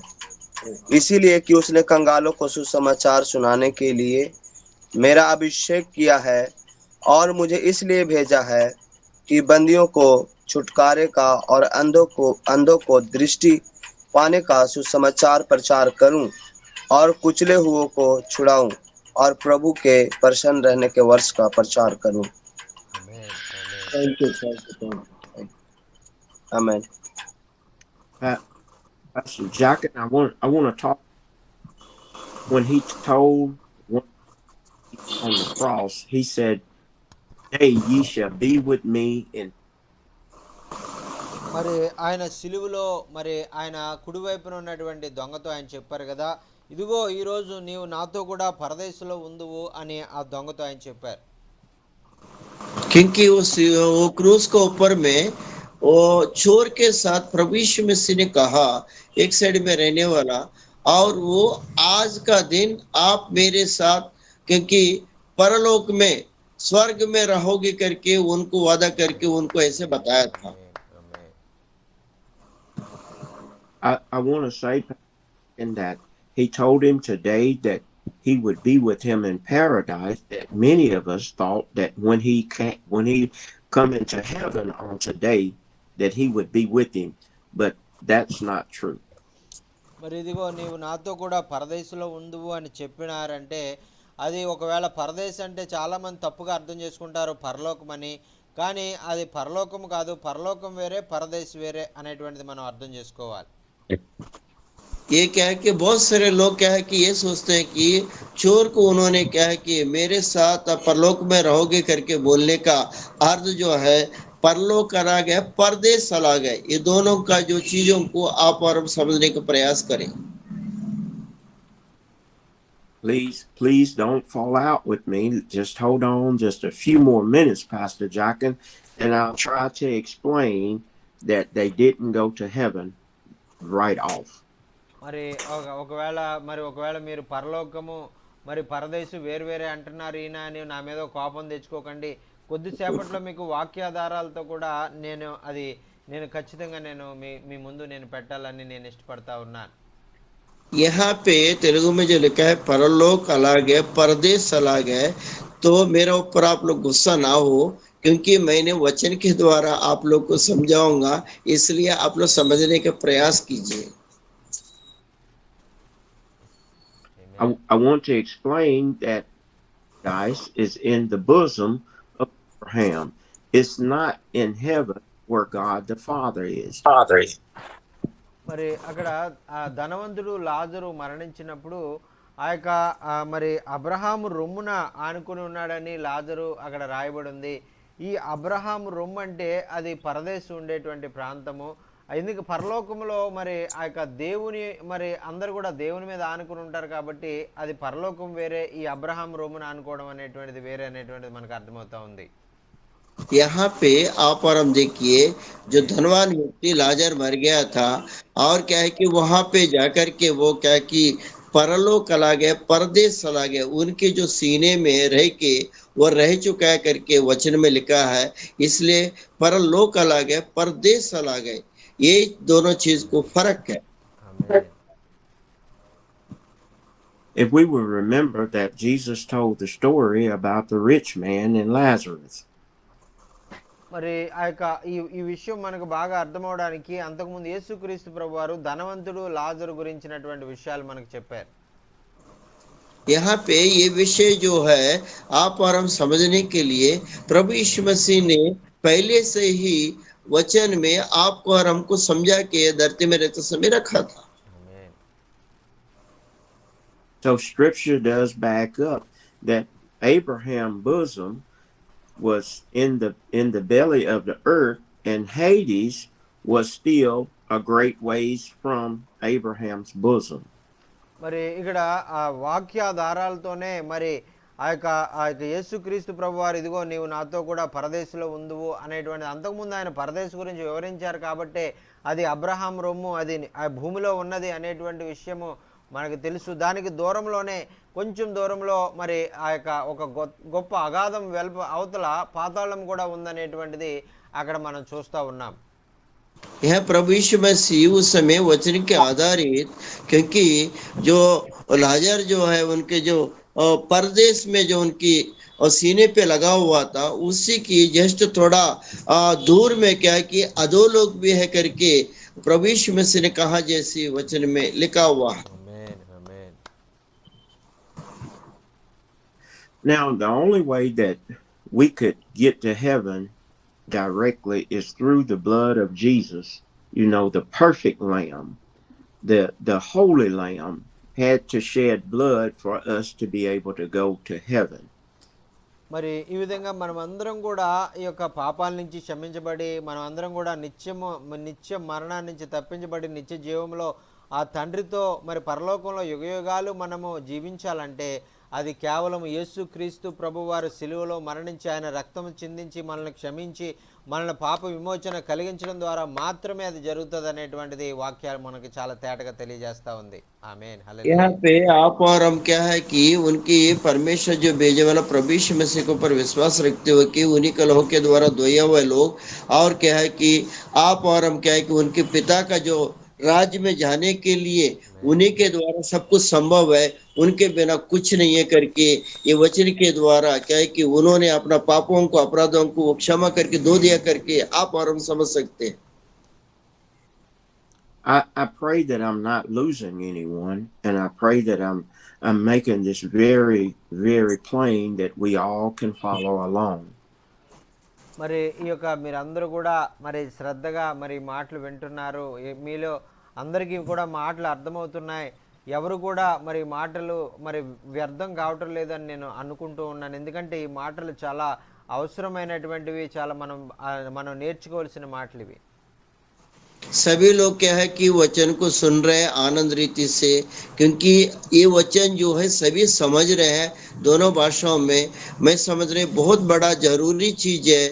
इसीलिए कि उसने कंगालों को सुसमाचार सुनाने के लिए मेरा अभिषेक किया है, और मुझे इसलिए भेजा है कि बंदियों को छुटकारे का और अंधों को दृष्टि पाने का सुसमाचार प्रचार करूं, और कुचले हुओं को छुड़ाऊं, और प्रभु के प्रसन्न रहने के वर्ष का प्रचार करूं। आमेन, आमेन। Thank you, thank you, thank you. Thank you. Amen. Pastor Jacket, I want to talk when he told one on the cross, he said, "Today ye shall be with me in." మరి ఆయన సిలువలో మరి ఆయన కుడివైపున ఉన్నటువంటి దొంగతో ఆయన చెప్పారు కదా, ఇదిగో ఈరోజు నీవు నాతో కూడా పరదేశంలో ఉందువు అని ఆ దొంగతో ఆయన చెప్పారు. क्योंकि वो क्रूस के ऊपर में वो चोर के साथ प्रभु यीशु मसीह ने कहा एक साइड में रहने वाला, और वो आज का दिन आप मेरे साथ, क्योंकि परलोक में स्वर्ग में रहोगे करके उनको वादा करके उनको ऐसे बताया था। ఆమేన్, ఆమేన్. I want to say in that he told him today that he would be with him in paradise. That many of us thought that when he come into heaven on today, that he would be with him, but that's not true. మరి ఇదిగో నీవు నాతో కూడా పరదేశంలో ఉందువు అని చెప్పినారంటే, అది ఒకవేళ పరదేశం అంటే చాలామంది తప్పుగా అర్థం చేసుకుంటారు పరలోకం అని. కానీ అది పరలోకం కాదు, పరలోకం వేరే పరదేశం వేరే అనేటువంటిది మనం అర్థం చేసుకోవాలి. ये क्या है कि बहुत सारे लोग क्या है कि ये सोचते हैं कि चोर को उन्होंने क्या है कि मेरे साथ आप परलोक में रहोगे करके बोलने का अर्थ जो है परलोक अलग है, परदेश अलग है। ये दोनों का जो चीजों को आप और हम समझने का प्रयास करें। Please don't fall out with me. Just hold on just a few more minutes, Pastor Jockin, and I'll try to explain that they didn't go to heaven right off. మరి ఒకవేళ మీరు పరలోకము మరి పరదేశం వేరు వేరే అంటున్నారు ఈయన అని నా మీద కోపం తెచ్చుకోకండి. కొద్దిసేపట్లో మీకు వాక్యాధారాలతో కూడా నేను ఖచ్చితంగా మీ ముందు నేను పెట్టాలని నేను ఇష్టపడతా ఉన్నాను. यहाँ पे तेलुगु में जो लिखा है परलोक अलग है, परदेश अलग है, तो मेरे ऊपर आप लोग गुस्सा ना हो, क्योंकि मैंने वचन के द्वारा आप लोग को समझाऊंगा, इसलिए आप लोग समझने का प्रयास कीजिए। I want to explain that guys is in the bosom of Abraham. It's not in heaven where God the Father is. మరి అక్కడ ఆ ధనవంతుడు లాజరు మరణించినప్పుడు మరి అబ్రహాము రొమ్మున ఆనుకుని ఉన్నాడని లాజరు అక్కడ రాయబడి ఉంది. ఈ అబ్రహాము రొమ్ము అంటే అది పరదేశం ఉండేటువంటి ప్రాంతము. ఎందుకు పరలోకంలో మరి ఆ యొక్క దేవుని మరి అందరు కూడా దేవుని మీద ఆనుకుని ఉంటారు కాబట్టి అది పరలోకం వేరే, ఈ అబ్రహాం రొమ్మున ఆనుకోవడం అనేటువంటిది వేరే అనేటువంటిది మనకు అర్థమవుతా ఉంది. यहाँ पे आप और हम देखिए, जो धनवान व्यक्ति लाजर मर गया था, और क्या है कि वहां पे जाकर के वो क्या है कि परलोक चला गया, परदेश चला गया, उनके जो सीने में रह के वो रह चुका है करके वचन में लिखा है। इसलिए परलोक चला गया, परदेश चला गए, ये दोनों चीज को फर्क है। ఆమేన్. If we will remember that Jesus told the story about the rich man and Lazarus. మరి ఆ యొక్క ఈ విషయం మనకు బాగా అర్థమవడానికి అంతకుముందు యేసుక్రీస్తు ప్రభువారు ధనవంతుడు లాజరు గురించినటువంటి విషయాలు మనకు చెప్పారు. यहाँ पे ये विषय जो है आप और हम समझने के लिए प्रभु यीशु मसीह ने पहले से ही वचन में आपको और हमको समझा के धरती में रहते समय रखा था। ఆమేన్. So scripture does back up that Abraham's bosom was in the belly of the earth, and Hades was still a great ways from Abraham's bosom. మరి ఇక్కడ ఆ వాక్యాధారాలతోనే మరి ఆ యొక్క యేసుక్రీస్తు ప్రభువారు ఇదిగో నీవు నాతో కూడా పరదేశంలో ఉందువు అనేటువంటి అంతకుముందు ఆయన పరదేశం గురించి వివరించారు కాబట్టి అది అబ్రహాం రొమ్ము, అది ఆ భూమిలో ఉన్నది అనేటువంటి విషయము మనకు తెలుసు. దానికి దూరంలోనే కొంచెం దూరంలో మరి ఆ యొక్క ఒక గొప్ప అగాధం అవతల పాతాళం కూడా ఉందనేటువంటిది అక్కడ మనం చూస్తూ ఉన్నాం. यह प्रभु यीशु मसीह उस समय वचन के आधारित, क्योंकि जो लाजर जो है उनके जो परदेश में जो उनकी सीने पे लगा हुआ था, उसी की जस्ट थोड़ा दूर में क्या है कि अधोलोक भी है करके प्रभु यीशु मसीह ने कहा, जैसी वचन में लिखा हुआ है। ఆమేన్, ఆమేన్. Now, the only way that we could get to heaven directly is through the blood of Jesus. You know, the perfect lamb, the holy lamb had to shed blood for us to be able to go to heaven. మరి ఈ విధంగా మనమందరం కూడా ఈ యొక్క పాపాల నుంచి క్షమించబడి మనమందరం కూడా నిత్య మరణాన్ని నుంచి తప్పించబడి నిత్య జీవంలో ఆ తండ్రితో మరి పరలోకంలో యుగయుగాలు మనము జీవించాలంటే అది కేవలం యేసుక్రీస్తు ప్రభువారు సిలువలో మరణించి ఆయన రక్తం చిందించి మనల్ని క్షమించి మనల్ని పాప విమోచన కలిగించడం ద్వారా మాత్రమే అది జరుగుతుంది అనేటువంటిది వాక్యాలు మనకి చాలా తేటగా తెలియజేస్తా ఉంది. ఆమేన్. హల్లెలూయా. यहाँ पे आप और हम क्या है कि उनकी परमेश्वर जो भेजे वाला प्रभु यीशु मसीह के ऊपर विश्वास रखते हुए कि उन्हीं के लहू के द्वारा धोए हुए लोग, और क्या है कि आप और हम क्या है कि उनके पिता का जो राज्य में जाने के लिए उन्हीं के द्वारा सब कुछ संभव है, उनके बिना कुछ नहीं है करके ये वचन के द्वारा क्या है कि उन्होंने अपना पापों को अपराधों को क्षमा करके धो दिया करके आप और हम समझ सकते हैं. I pray that I'm not losing anyone, and I pray that I'm making this very, very plain that we all can follow along. మరి ఈ యొక్క మీరందరూ కూడా మరి శ్రద్ధగా మరి మాటలు వింటున్నారు. మీలో అందరికీ కూడా మాటలు అర్థమవుతున్నాయి. ఎవరు కూడా మరి మాటలు మరి వ్యర్థం కావటం లేదని నేను అనుకుంటూ ఉన్నాను. ఎందుకంటే ఈ మాటలు చాలా అవసరమైనటువంటివి, చాలా మనం నేర్చుకోవాల్సిన మాటలు ఇవి. सभी लोग क्या है कि वचन को सुन रहे हैं आनंद रीति से, क्योंकि ये वचन जो है सभी समझ रहे हैं दोनों भाषाओं में. मैं समझ रहे बहुत बड़ा जरूरी चीज है.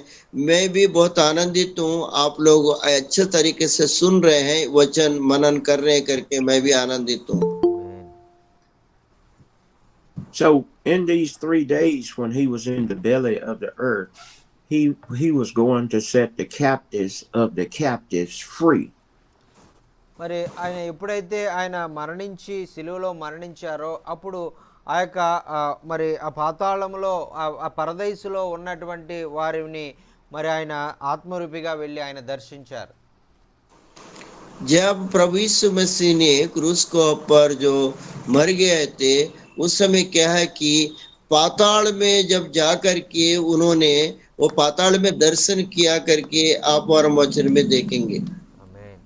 मैं भी बहुत आनंदित हूँ, आप लोग अच्छे तरीके से सुन रहे हैं, वचन मनन कर रहे हैं करके मैं भी आनंदित हूँ. So in these 3 days when he was in the belly of the earth, he was going to set the captives of the captives free. మరి ఆయన ఎప్పుడైతే ఆయన మరణించి సిలువలో మరణించారో అప్పుడు ఆ యొక్క మరి ఆ పాతాళంలో ఆ పరదైసులో ఉన్నటువంటి వారిని మరి ఆయన ఆత్మరూపిగా వెళ్ళి ఆయన దర్శించారు. जब प्रभु यीशु मसीह ने क्रूस को पर जो मर गए थे उस समय क्या है कि पाताल में जब जा करके उन्होंने वो पाताल में दर्शन किया करके आप और वचन में देखेंगे. ఆమేన్.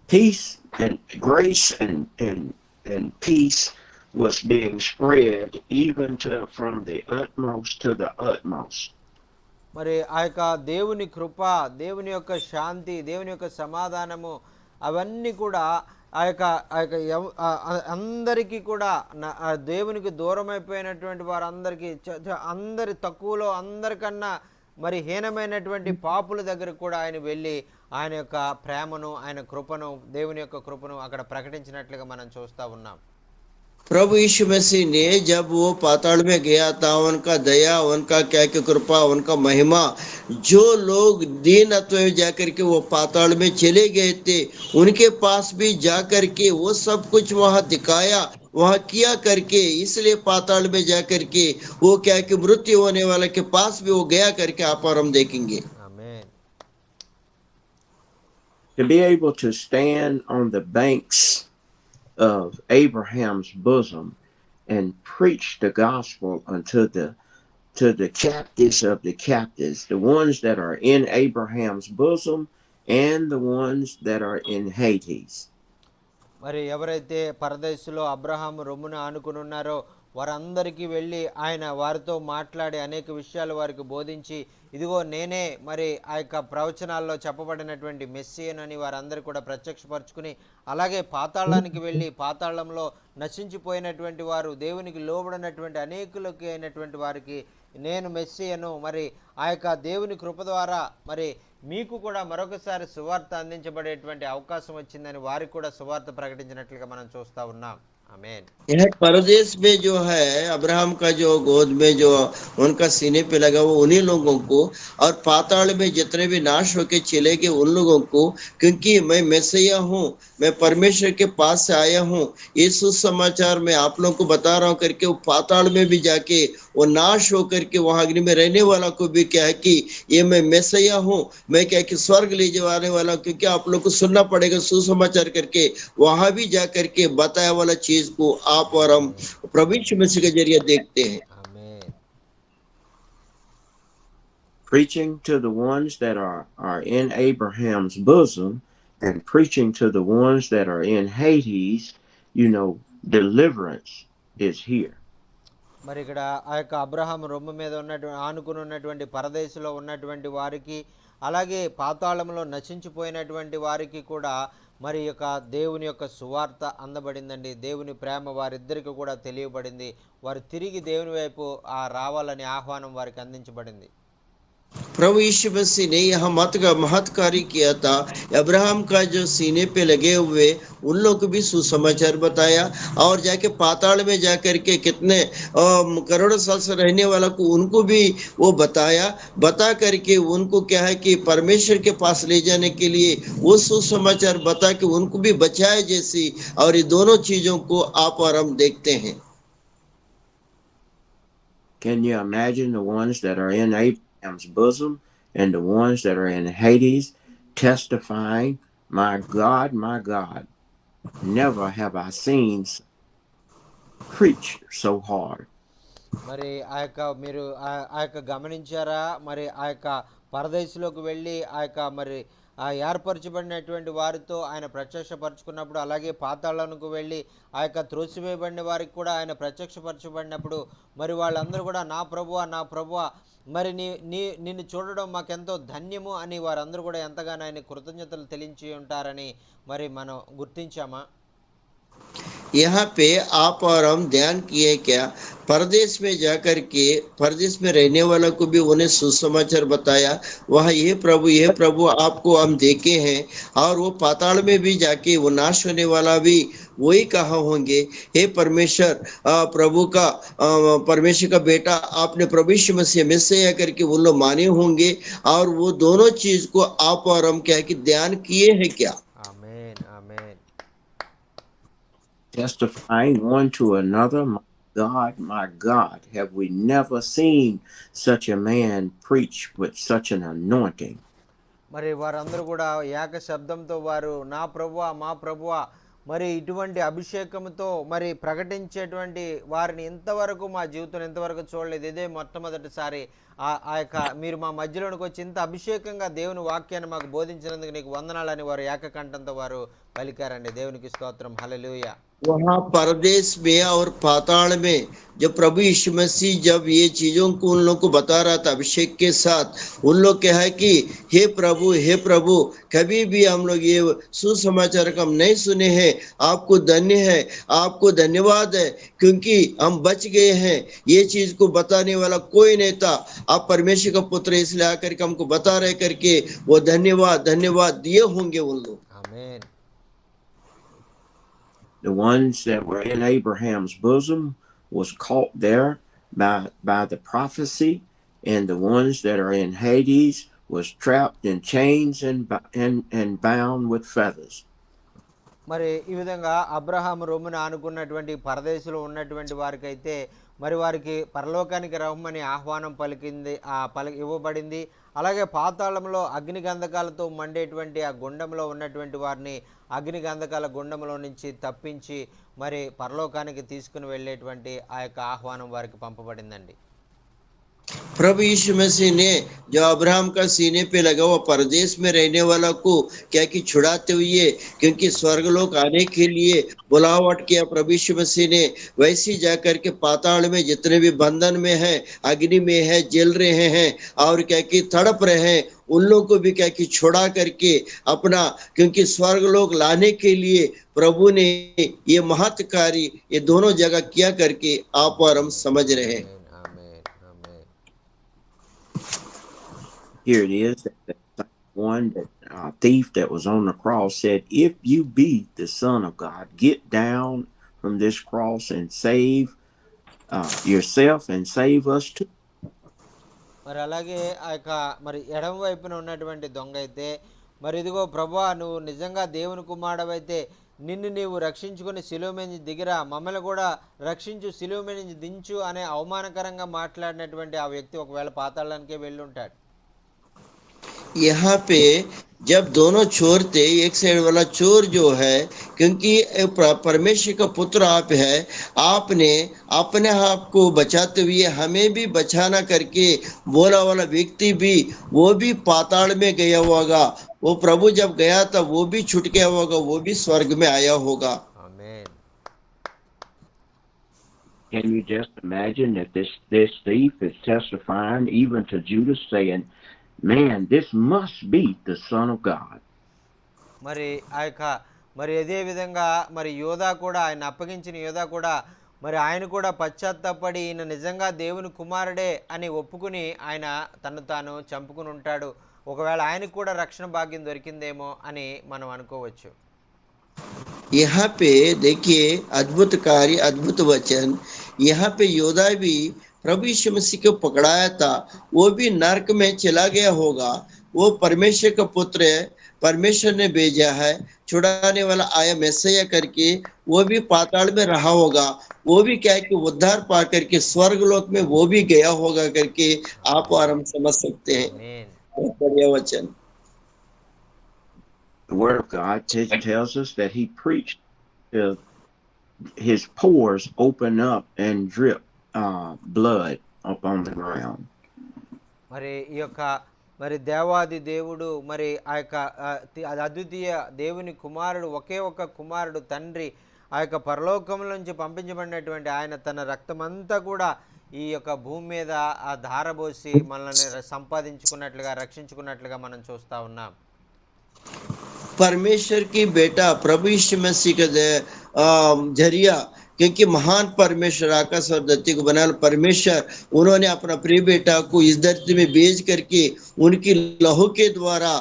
Peace and grace and peace was being spread even from the utmost to the utmost. మరి ఆ యొక్క దేవుని కృప, దేవుని యొక్క శాంతి, దేవుని యొక్క సమాధానము అవన్నీ కూడా ఆ యొక్క అందరికీ కూడా దేవునికి దూరం అయిపోయినటువంటి వారందరికీ అందరి తక్కువలో అందరికన్నా మరి హీనమైనటువంటి పాపుల దగ్గర కూడా ఆయన వెళ్ళి ఆయన యొక్క ప్రేమను, ఆయన కృపను, దేవుని యొక్క కృపను అక్కడ ప్రకటించినట్లుగా మనం చూస్తూ ఉన్నాం. प्रभु यीशु मसीह ने जब वो पाताल में गया था, उनका दया, उनका क्या की कृपा, उनका महिमा, जो लोग दीनत्व में जाकर के वो पाताल में चले गए थे उनके पास भी जाकर के वो सब कुछ वहां दिखाया, वहां किया करके, इसलिए पाताल में जाकर के वो क्या कि मृत्यु होने वाले के पास भी वो गया करके आप और हम देखेंगे. ఆమేన్. To be able to stand on the banks of Abraham's bosom and preach the gospel unto the captives of the captives, the ones that are in Abraham's bosom and the ones that are in Hades. మరి ఎవరైతే పరదేశులో అబ్రహాము రొమ్మున ఆనుకుని ఉన్నారో వారందరికీ వెళ్ళి ఆయన వారితో మాట్లాడి అనేక విషయాలు వారికి బోధించి, ఇదిగో నేనే మరి ఆ యొక్క ప్రవచనాల్లో చెప్పబడినటువంటి మెస్సియనని వారందరూ కూడా ప్రత్యక్షపరచుకుని, అలాగే పాతాళానికి వెళ్ళి పాతాళంలో నశించిపోయినటువంటి వారు, దేవునికి లోబడినటువంటి అనేకులకి అయినటువంటి వారికి నేను మెస్సియను, మరి ఆ యొక్క దేవుని కృప ద్వారా మరి మీకు కూడా మరొకసారి సువార్త అందించబడేటువంటి అవకాశం వచ్చిందని వారికి కూడా సువార్త ప్రకటించినట్లుగా మనం చూస్తూ ఉన్నాం. आमीन। यह परदेश में जो है अब्राहम का जो गोद में जो उनका सीने पे लगा वो उन्हीं लोगों को, और पाताल में जितने भी नाश होके चले गए उन लोगों को, क्योंकि मैं मैसिया हूँ, मैं परमेश्वर के पास से आया हूँ, ये सुसमाचार मैं आप लोगों को बता रहा हूँ करके वो पाताल में भी जाके वो नाश होकर के वहां अग्नि में रहने वाला को भी क्या है कि ये मैं मैसिया हूँ, मैं क्या कि स्वर्ग ले जाने वाला हूँ, क्योंकि आप लोग को सुनना पड़ेगा सुसमाचार करके, वहां भी जा करके बताया वाला चीज चीज को आप और हम प्रभु यीशु मसीह के जरिए देखते हैं। ఆమేన్. Preaching to the ones that are in Abraham's bosom and preaching to the ones that are in Hades, deliverance is here. మరి ఇక్కడ ఆ యొక్క అబ్రహాం రొమ్ము మీద ఆనుకుని ఉన్నటువంటి పరదేశంలో ఉన్నటువంటి వారికి, అలాగే పాతాళంలో నశించిపోయినటువంటి వారికి కూడా మరి యొక్క దేవుని యొక్క సువార్త అందబడిందండి. దేవుని ప్రేమ వారిద్దరికి కూడా తెలియబడింది. వారు తిరిగి దేవుని వైపు రావాలని ఆహ్వానం వారికి అందించబడింది. प्रभु यीशु मसीह ने यह महत कार्य किया था। अब्राहम का जो सीने पे लगे हुए उन लोग को भी सुसमाचार बताया, और जाके पाताल में जाकर के कितने करोड़ों साल से रहने वाला को उनको भी वो बता करके उनको क्या है कि परमेश्वर के पास ले जाने के लिए वो सुसमाचार बता के उनको भी बचाए जैसी, और ये दोनों चीजों को आप और हम देखते हैं। Can you imagine the ones that are in Abraham's bosom and the ones that are in Hades testifying, my God, never have I seen preach so hard. మరి ఆ యొక్క మీరు ఆ యొక్క గమనించారా? మరి ఆ యొక్క పరదేశంలోకి వెళ్ళి ఆ యొక్క మరి ఆ ఏర్పరచబడినటువంటి వారితో ఆయన ప్రత్యక్షపరచుకున్నప్పుడు, అలాగే పాతాళానికి వెళ్ళి ఆ యొక్క త్రోసివేయబడిన వారికి కూడా ఆయన ప్రత్యక్షపరచబడినప్పుడు మరి వాళ్ళందరూ కూడా నా ప్రభువా మరి నిన్ను చూడడం మాకెంతో ధన్యము అని వారందరూ కూడా ఎంతగానో ఆయన కృతజ్ఞతలు తెలించి ఉంటారని మరి మనం గుర్తించామా? यहाँ पे आप और हम ध्यान किए क्या, परदेश में जाकर के परदेश में रहने वाला को भी उन्हें सुसमाचार बताया, वह ये प्रभु आपको हम देखे हैं, और वो पाताल में भी जाके वो नाश होने वाला भी वही कहा होंगे, हे परमेश्वर परमेश्वर का बेटा आपने प्रभु यीशु मसीह मैसिया करके वो लोग माने होंगे, और वो दोनों चीज को आप और हम क्या कि ध्यान किए हैं क्या? ఆమేన్, ఆమేన్. Testifying one to another, my God, have we never seen such a man preach with such an anointing? మరి వారందరూ కూడా ఏక శబ్దంతో వారు నా ప్రభువా మా ప్రభువా మరి ఇటువంటి అభిషేకంతో మరి ప్రకటించేటువంటి వారిని ఇంతవరకు మా జీవితంలో ఇంతవరకు చూడలేదు. ఇదే మొట్టమొదటిసారి ఆ యొక్క మీరు మా మధ్యలోనికి వచ్చి ఇంత అభిషేకంగా దేవుని వాక్యాన్ని మాకు బోధించినందుకు నీకు వందనాలని వారు ఏకకంఠంతో వారు పలికారండి. దేవునికి స్తోత్రం. హల్లెలూయా. वहाँ परदेश में और पाताल में जब प्रभु यीशु मसीह जब ये चीजों को उन लोग को बता रहा था अभिषेक के साथ, उन लोग क्या है कि हे प्रभु कभी भी हम लोग ये सुसमाचार हम नहीं सुने हैं, आपको धन्य है, आपको धन्यवाद है, क्योंकि हम बच गए हैं, ये चीज को बताने वाला कोई नहीं था, आप परमेश्वर का पुत्र इसलिए आकर के हमको बता रहे करके वो धन्यवाद दिए होंगे उन लोग। ఆమేన్. The ones that were in Abraham's bosom was caught there by the prophecy, and the ones that are in Hades was trapped in chains and bound with feathers. మరి ఈ విధంగా అబ్రహాము రొమ్మున ఆనుకున్నటువంటి పరదేశంలో ఉన్నటువంటి వారికైతే మరి వారికి పరలోకానికి రమ్మని ఆహ్వానం ఇవ్వబడింది. అలాగే పాతాళంలో అగ్ని గంధకాలతో మండేటువంటి ఆ గుండంలో ఉన్నటువంటి వారిని అగ్ని గంధకాల గుండంలో నుంచి తప్పించి మరి పరలోకానికి తీసుకుని వెళ్ళేటువంటి ఆ యొక్క ఆహ్వానం వారికి పంపబడిందండి. प्रभु यीशु मसीह ने जो अब्राहम का सीने पे लगा हुआ परदेश में रहने वाला को क्या कि छुड़ाते हुए, क्योंकि स्वर्गलोक आने के लिए बुलावट किया प्रभु यीशु मसीह ने, वैसे जाकर के पाताल में जितने भी बंधन में है, अग्नि में है, जल रहे हैं और क्या कि तड़प रहे हैं, उन लोगों को भी क्या कि छुड़ा करके अपना, क्योंकि स्वर्गलोक लाने के लिए प्रभु ने ये महत् कार्य ये दोनों जगह किया करके आप और हम समझ रहे हैं। Amen, amen. Here it is, that one thief that was on the cross said, if you be the Son of God, get down from this cross and save yourself and save us too. మరి అలాగే ఆ యొక్క మరి ఎడమ వైపున ఉన్నటువంటి దొంగ అయితే, మరి ఇదిగో ప్రభువా నువ్వు నిజంగా దేవుని కుమారుడవైతే నిన్ను నీవు రక్షించుకొని శిలువ మీద నుంచి దిగిరా, మమ్మల్ని కూడా రక్షించు, శిలువ మీద నుంచి దించు అనే అవమానకరంగా మాట్లాడినటువంటి ఆ వ్యక్తి ఒకవేళ పాతాళానికే వెళ్ళి ఉంటాడు. यहाँ पे जब दोनों चोर थे, एक साइड वाला चोर जो है, क्योंकि परमेश्वर का पुत्र आप है, आपने अपने आप को बचाते हुए हमें भी बचाना करके बोला वाला व्यक्ति भी वो भी पाताल में गया होगा। वो प्रभु जब गया था वो भी छूट गया होगा, वो भी स्वर्ग में आया होगा। ఆమేన్. Can you just imagine that this thief is testifying even to Judas, saying, "Man, this must be the Son of God." మరి ఆ యొక్క మరి అదే విధంగా మరి యోధా కూడా, ఆయన అప్పగించిన యోధా కూడా, మరి ఆయన కూడా పశ్చాత్తాపడి ఈయన నిజంగా దేవుని కుమారుడే అని ఒప్పుకుని ఆయన తను తాను చంపుకుని ఉంటాడు. ఒకవేళ ఆయనకు కూడా రక్షణ భాగ్యం దొరికిందేమో అని మనం అనుకోవచ్చు. यहाँ पे देखिए अद्भुत कार्य, अद्भुत वचन। यहाँ पे योदा भी प्रभु यीशु मसीह को पकड़ाया था, वो भी नरक में चला गया होगा। वो परमेश्वर का पुत्र है, परमेश्वर ने भेजा है, छुड़ाने वाला आया मैसेया करके, वो भी पाताल में रहा होगा। वो भी क्या है कि उद्धार पा करके स्वर्ग लोक में वो भी गया होगा करके आप और हम समझ सकते हैं। ఆమేన్. बहुत बढ़िया वचन। The Word of God tells us that he preached till his pores open up and drip blood upon the ground. మరి ఈ యొక్క మరి దేవాది దేవుడు మరి ఆ యొక్క అద్వితీయ దేవుని కుమారుడు, ఒకే ఒక్క కుమారుడు, తండ్రి ఆ యొక్క పరలోకం నుంచి పంపించబడినటువంటి ఆయన తన రక్తమంతా కూడా ఈ యొక్క భూమి మీద ఆ ధారబోసి మనల్ని సంపాదించుకున్నట్లుగా, రక్షించుకున్నట్లుగా మనం చూస్తూ ఉన్నాం. परमेश्वर की बेटा प्रभु यीशु मसीह का जरिया, क्योंकि महान परमेश्वर आकाश और धरती को बनाने परमेश्वर, उन्होंने अपना प्रिय बेटा को इस धरती में भेज करके उनकी लहू के द्वारा,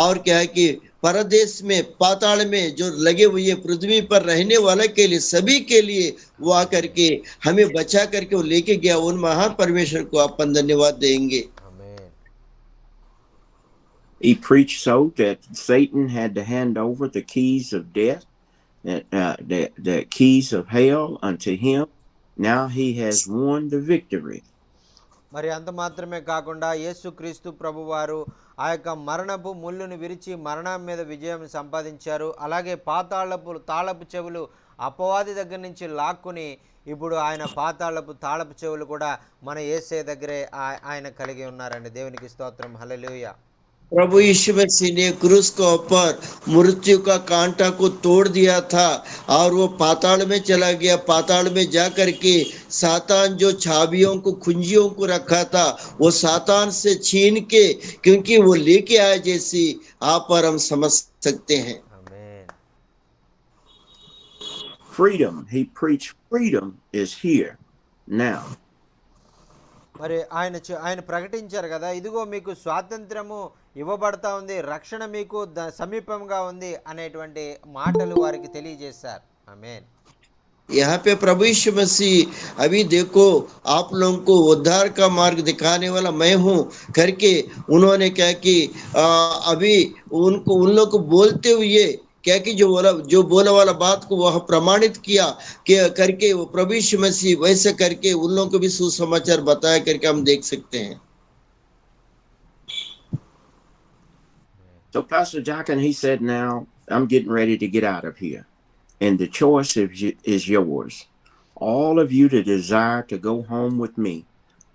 और क्या है कि परदेश में पाताल में जो लगे हुए पृथ्वी पर रहने वाले के लिए, सभी के लिए वो आकर के हमें बचा करके वो लेके गया। उन महान परमेश्वर को अपन धन्यवाद देंगे। He preached so that Satan had to hand over the keys of death, the keys of hell unto him. Now he has won the victory. మరి అంత మాత్రమే కాకుండా యేసుక్రీస్తు ప్రభువారు ఆ యొక్క మరణపు ముళ్ళును విరిచి మరణం మీద విజయం సంపాదించారు. అలాగే తాళపు చెవులు అపవాది దగ్గర నుంచి లాక్కుని ఇప్పుడు ఆయన పాతాళపు తాళపు చెవులు కూడా మన యేసయ్య దగ్గరే ఆయన కలిగి ఉన్నారండి. దేవునికి స్తోత్రం. హల్లెలూయా. प्रभु यीशु मसीह ने क्रूस के ऊपर मृत्यु का कांटा को तोड़ दिया था और वो पाताल में चला गया। पाताल में जा करके सातान जो छाबियों को, कुंजियों को रखा था, वो सातान से छीन के, क्योंकि वो लेके आया, जैसी आप और हम समझ सकते हैं। Freedom, he preached freedom is here now. మరి ఆయన ప్రకటించారు కదా, ఇదిగో మీకు స్వాతంత్రము ఇవ్వబడతా ఉంది, రక్షణ మీకు సమీపంగా ఉంది అనేటువంటి మాటలు వారికి తెలియజేశారు. ఆమేన్. यहाँ पे प्रभु यीशु मसीह, अभी देखो आप लोगों को उद्धार का मार्ग दिखाने वाला मैं हूँ करके उन्होंने क्या कि अभी उन लोग को बोलते हुए क्या कि जो बोला वाला बात को वह प्रमाणित किया कि करके वो प्रभु यीशु मसीह वैसे करके उन लोगों को भी सुसमाचार बताया करके हम देख सकते हैं। So Pastor Jochen, he said, now I'm getting ready to get out of here. And the choice is yours. All of you that desire to go home with me,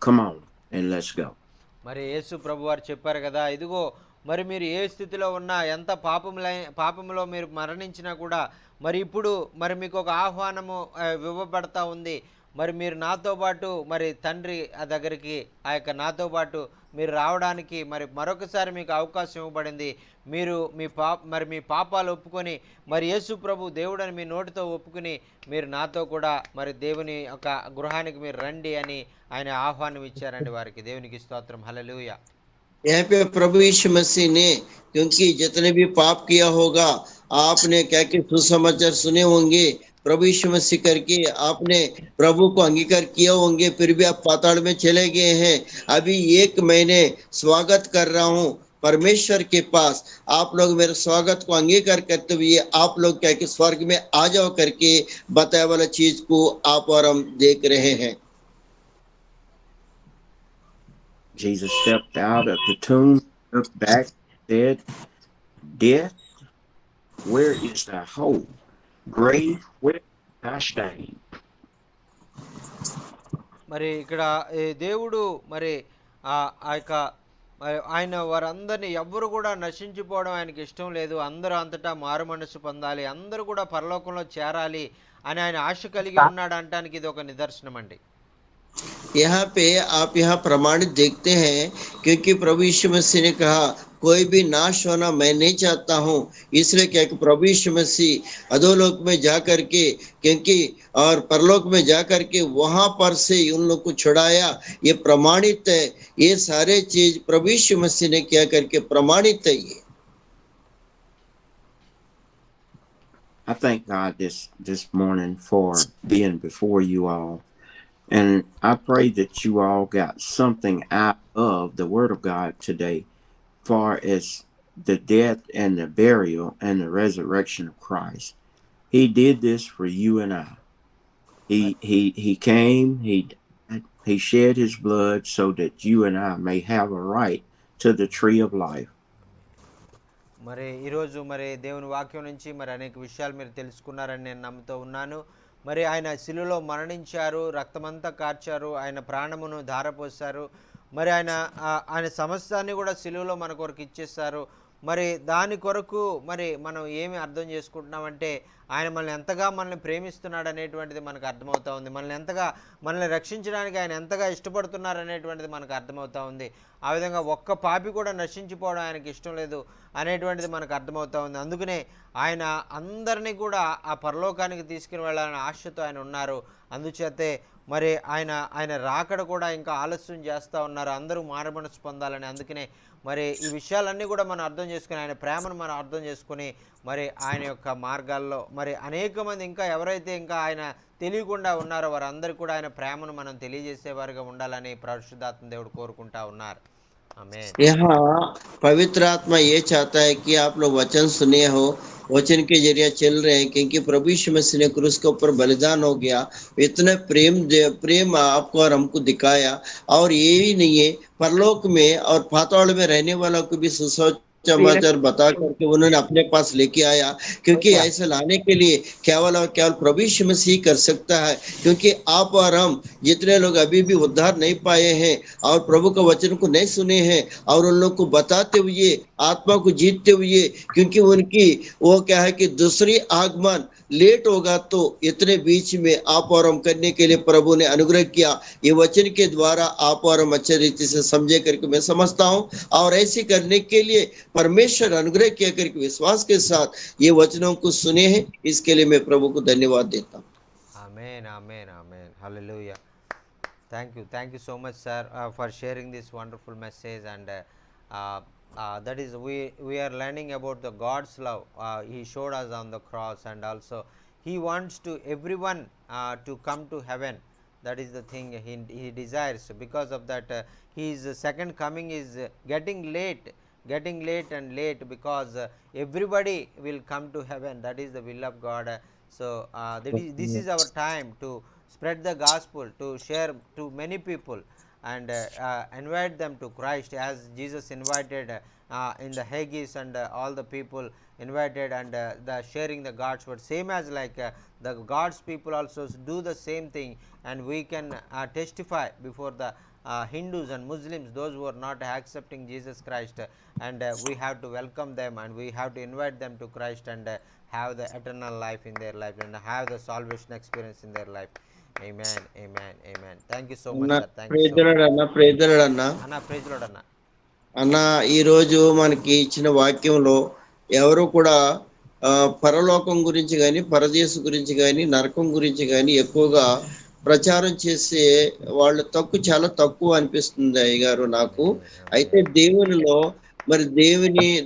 come on and let's go. మరి యేసు ప్రభువారు చెప్పారు కదా, ఇదిగో మరి మీరు ఏ స్థితిలో ఉన్నా, ఎంత పాపంలో మీరు మరణించినా కూడా మరి ఇప్పుడు మరి మీకు ఒక ఆహ్వానము ఇవ్వబడతా ఉంది. మరి మీరు నాతో పాటు మరి తండ్రి దగ్గరికి ఆ యొక్క నాతో పాటు మీరు రావడానికి మరి మరొకసారి మీకు అవకాశం ఇవ్వబడింది. మీరు మీ పాపాలు ఒప్పుకొని మరి యేసు ప్రభు దేవుడని మీ నోటితో ఒప్పుకుని మీరు నాతో కూడా మరి దేవుని యొక్క గృహానికి మీరు రండి అని ఆయన ఆహ్వానం ఇచ్చారండి వారికి. దేవునికి స్తోత్రం. హల్లెలూయా. यहाँ पे प्रभु यीशु मसीह ने, क्योंकि जितने भी पाप किया होगा, आपने क्या कि सुसमाचार सुने होंगे, प्रभु यीशु मसीह करके आपने प्रभु को अंगीकार किया होंगे, फिर भी आप पाताल में चले गए हैं। अभी 1 महीने स्वागत कर रहा हूँ परमेश्वर के पास। आप लोग मेरे स्वागत को अंगीकार करते हुए आप लोग क्या कि स्वर्ग में आ जाओ करके बताया वाला चीज को आप और हम देख रहे हैं। Jesus stepped out of the tomb, looked back, said, "Death, where is thy hold? Grave, where is thy stain?" మరి ఇక్కడ ఈ దేవుడు మరి ఆ యొక్క ఆయన వారందరినీ ఎవ్వరు కూడా నశించిపోవడం ఆయనకి ఇష్టం లేదు. అందరూ అంతటా మారు మనసు పొందాలి, అందరూ కూడా పరలోకంలో చేరాలి అని ఆయన ఆశ కలిగి ఉన్నాడు అనటానికి ఇది ఒక నిదర్శనం అండి. यहाँ पे आप यहाँ प्रमाणित देखते हैं, क्योंकि प्रभु यीशु मसीह ने कहा कोई भी नाश होना मैं नहीं चाहता हूँ, इसलिए क्या कि प्रभु यीशु मसीह अधोलोक में जा करके क्योंकि और परलोक में जा करके वहां पर से उन लोग को छुड़ाया। ये प्रमाणित है, ये सारे चीज प्रभु यीशु मसीह ने क्या करके प्रमाणित है। ये I thank God this morning for being before you all. And I pray that you all got something out of the Word of God today, far as the death and the burial and the resurrection of Christ. He did this for you and I. He came, he shed his blood so that you and I may have a right to the tree of life. మరి ఈరోజు మరి దేవుని వాక్యం నుంచి మరి అనేక విషయాలు మీరు తెలుసుకున్నారని నేను నమ్ముతూ ఉన్నాను. మరి ఆయన శిలువలో మరణించారు, రక్తమంతా కార్చారు, ఆయన ప్రాణమును ధారపోశారు. మరి ఆయన సమస్తాన్ని కూడా శిలువలో మన కొరకు ఇచ్చేస్తారు. మరి దాని కొరకు మరి మనం ఏమి అర్థం చేసుకుంటున్నామంటే ఆయన మనల్ని ఎంతగా మనల్ని ప్రేమిస్తున్నాడు అనేటువంటిది మనకు అర్థమవుతా ఉంది. మనల్ని రక్షించడానికి ఆయన ఎంతగా ఇష్టపడుతున్నారు అనేటువంటిది మనకు అర్థమవుతా ఉంది. ఆ విధంగా ఒక్క పాపి కూడా నశించిపోవడం ఆయనకి ఇష్టం లేదు అనేటువంటిది మనకు అర్థమవుతా ఉంది. అందుకనే ఆయన అందరినీ కూడా ఆ పరలోకానికి తీసుకుని వెళ్ళాలనే ఆశతో ఆయన ఉన్నారు. అందుచేతే మరి ఆయన రాకడ కూడా ఇంకా ఆలస్యం చేస్తూ ఉన్నారు, అందరూ మారుమనసు పొందాలని. అందుకనే మరి ఈ విషయాలన్నీ కూడా మనం అర్థం చేసుకుని ఆయన ప్రేమను మనం అర్థం చేసుకుని మరి ఆయన యొక్క మార్గాల్లో మరి అనేక మంది ఇంకా ఎవరైతే ఇంకా ఆయన తెలియకుండా ఉన్నారో వారందరికీ కూడా ఆయన ప్రేమను మనం తెలియజేసేవారుగా ఉండాలని పరిశుద్ధాత్మ దేవుడు కోరుకుంటా ఉన్నారు. ఆమేన్. यहाँ पवित्र आत्मा ये चाहता है कि आप लोग वचन सुने हो, वचन के जरिए चल रहे हैं, क्योंकि प्रभु यीशु मसीह ने क्रूस के ऊपर बलिदान हो गया, इतना प्रेम आपको और हमको दिखाया। और ये ही नहीं है, परलोक में और पाताल में रहने वालों को भी सुसमाचार बता करके उन्होंने अपने पास लेके आया, क्योंकि ऐसे लाने के लिए केवल और केवल प्रभु यीशु मसीह कर सकता है। क्योंकि आप और हम जितने लोग अभी भी उद्धार नहीं पाए हैं और प्रभु के वचन को नहीं सुने हैं और उन लोग को बताते हुए आत्मा को जीतते हुए, क्योंकि उनकी वो क्या है कि दूसरी आगमन लेट होगा, तो इतने बीच में आप और हम करने के लिए प्रभु ने अनुग्रह किया। ये वचन के द्वारा आप और हम अच्छे रीति से समझे करके मैं समझता हूँ, और ऐसे करने के लिए परमेश्वर अनुग्रह किया करके विश्वास के साथ ये वचनों को सुने हैं। इसके लिए मैं प्रभु को धन्यवाद देता हूँ। Amen, amen, amen. Hallelujah. Thank you so much, sir, for sharing this wonderful message. And that is, we are learning about the God's love. He showed us on the cross, and also He wants to everyone to come to heaven. That is the thing he desires. Because of that, His second coming is getting late and late, because everybody will come to heaven. That is the will of God. So this is our time to spread the gospel, to share to many people, and invite them to Christ, as Jesus invited in the Haggis, and all the people invited, and the sharing the God's word, same as like the God's people also do the same thing. And we can testify before the Hindus and Muslims, those who are not accepting Jesus Christ, and we have to welcome them, and we have to invite them to Christ, and have the eternal life in their life, and have the salvation experience in their life. Amen, amen, amen. Thank you so much, sir. Thank you so much. Praise the Lord అన్న. అన్న praise Lord అన్న. అన్న, ఈరోజు మనకి ఇచ్చిన వాక్యంలో ఎవరు కూడా పరలోకం గురించి కానీ, పరదేశం గురించి కానీ, నరకం గురించి కానీ ఎక్కువగా ప్రచారం చేసే వాళ్ళు చాలా తక్కువ అనిపిస్తుంది అయ్యగారు నాకు. అయితే దేవునిలో మరి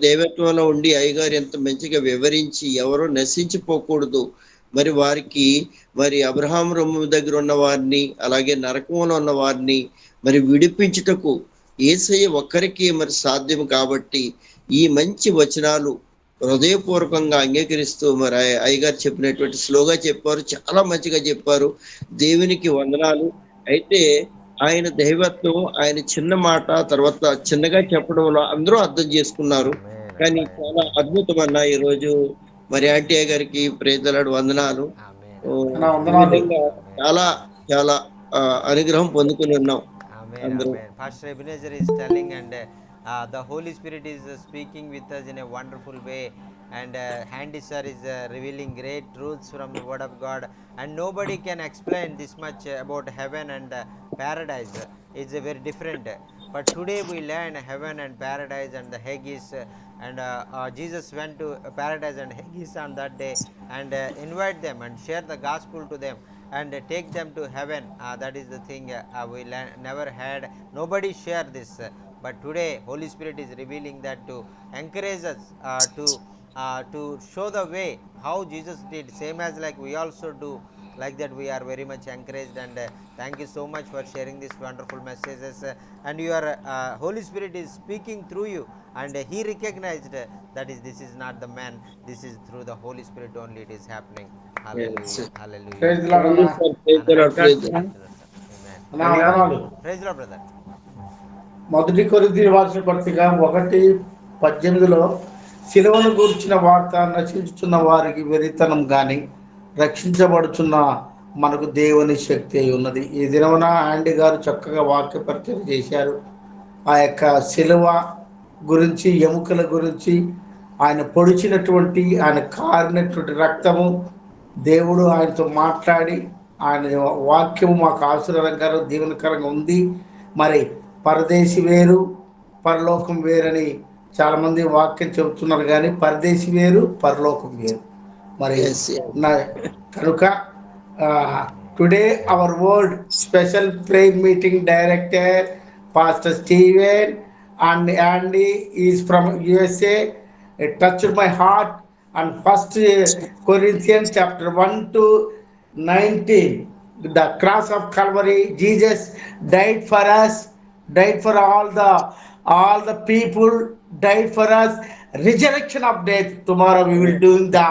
దైవత్వంలో ఉండి అయ్యగారు ఎంత మంచిగా వివరించి ఎవరో నశించిపోకూడదు, మరి వారికి మరి అబ్రహాం రొమ్ము దగ్గర ఉన్న వారిని, అలాగే నరకంలో ఉన్న వారిని మరి విడిపించుటకు యేసయ్య ఒక్కరికి మరి సాధ్యం. కాబట్టి ఈ మంచి వచనాలు హృదయపూర్వకంగా అంగీకరిస్తూ మరి అయ్యగారు చెప్పినటువంటి స్లోగా చెప్పారు, చాలా మంచిగా చెప్పారు. దేవునికి వందనాలు. అయితే ఆయన దైవత్వం, ఆయన చిన్న మాట తర్వాత చిన్నగా చెప్పడంలో అందరూ అర్థం చేసుకున్నారు. కానీ చాలా అద్భుతమన్న ఈ రోజు మరి ఆంటీ గారికి ప్రేదలాడు వందనాలు. ఆమేన్. ఓ, నా ఈ వందనాలు. విధంగా చాలా చాలా అనుగ్రహం పొందుకుని ఉన్నాం Amen, అందరూ. amen. Pastor Ebenezer is telling, and the Holy Spirit is speaking with us in a wonderful way. And Handy sir is revealing great truths from the Word of God. And nobody can explain this much about heaven and paradise. It's very different. But today we learn heaven and paradise and the Haggis. And Jesus went to paradise and Haggis on that day and invite them and share the gospel to them and take them to heaven. That is the thing we never had. Nobody share this. But today Holy Spirit is revealing that to encourage us to show the way how Jesus did, same as like we also do. Like that we are very much encouraged, and thank you so much for sharing these wonderful messages. And your Holy Spirit is speaking through you, and he recognized that is this is not the man, this is through the Holy Spirit only it is happening. Yes. Hallelujah, hallelujah. Praise Lord అన్న. Praise the Lord, praise the Lord. Amen. నా వందనాలు. Praise the Lord, brother. మొదటి కొరింథీ రాసిన పత్రిక 1:18 శిలువను గూర్చిన వార్త నశించుతున్న వారికి వెరితనం గాని రక్షించబడుచున్న మనకు దేవుని శక్తి అయి ఉన్నది. ఈ దినమున ఆండీ గారు చక్కగా వాక్య పరిచయం చేశారు. ఆ యొక్క శిలువ గురించి, ఎముకల గురించి, ఆయన పొడిచినటువంటి, ఆయన కారినటువంటి రక్తము, దేవుడు ఆయనతో మాట్లాడి ఆయన వాక్యము మాకు ఆశీర్వాదకరంగా దీవెనకరంగా ఉంది. మరి పరదేశి వేరు పరలోకం వేరని చాలామంది వాక్యం చెబుతున్నారు, కానీ పరదేశి వేరు పరలోకం వేరు. మరి Yes, yes. కనుక today our world special prayer meeting director pastor Steven and Andy is from USA. It touched my heart. And First Corinthians chapter 1-19, the cross of Calvary, Jesus died for us, died for all the people, died for us. Resurrection of death. Tomorrow we will doing the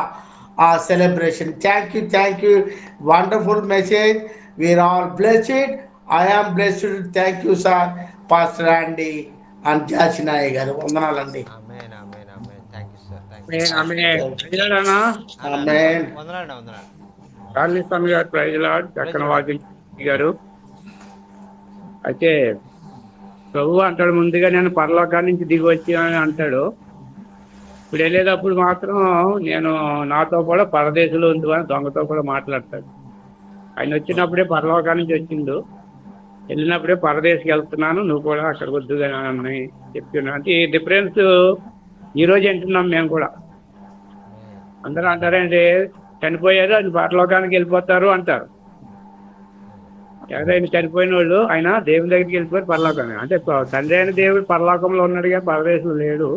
celebration. Thank you. Wonderful message. We are all blessed. I am blessed. Thank you, sir, Pastor Andy and జాచినాయ్ గారు. వందనాలండి. Amen, amen, amen. Thank you, sir. Thank you. ప్రైజ్లాడనా ఆమేన్. వందనాలు. Carly స్వామి గారు ప్రైజ్లాడ్ చక్కన వాక్యం గారు. అయితే ప్రభు అంటాడు, ముందుగా నేను పరలోకాన్ని నుంచి దిగి వచ్చి అని అంటాడు. ఇప్పుడు వెళ్ళేటప్పుడు మాత్రం నేను నాతో కూడా పరదేశంలో ఉంది అని దొంగతో కూడా మాట్లాడతాడు. ఆయన వచ్చినప్పుడే పరలోకాన్ని నుంచి వచ్చిండు, వెళ్ళినప్పుడే పరదేశకి వెళ్తున్నాను, నువ్వు కూడా అక్కడికి వద్దుగా అని చెప్తున్నాను. అంటే ఈ డిఫరెన్స్ ఈరోజు వింటున్నాం మేము కూడా. అందరూ అంటారంటే చనిపోయారు అది పరలోకానికి వెళ్ళిపోతారు అంటారు. ఎవరైనా చనిపోయిన వాళ్ళు ఆయన దేవుని దగ్గరికి వెళ్ళిపోయారు పరలోకానికి. అంటే తండ్రి అయిన దేవుడు పరలోకంలో ఉన్నాడుగా, పరదేశంలో లేడు.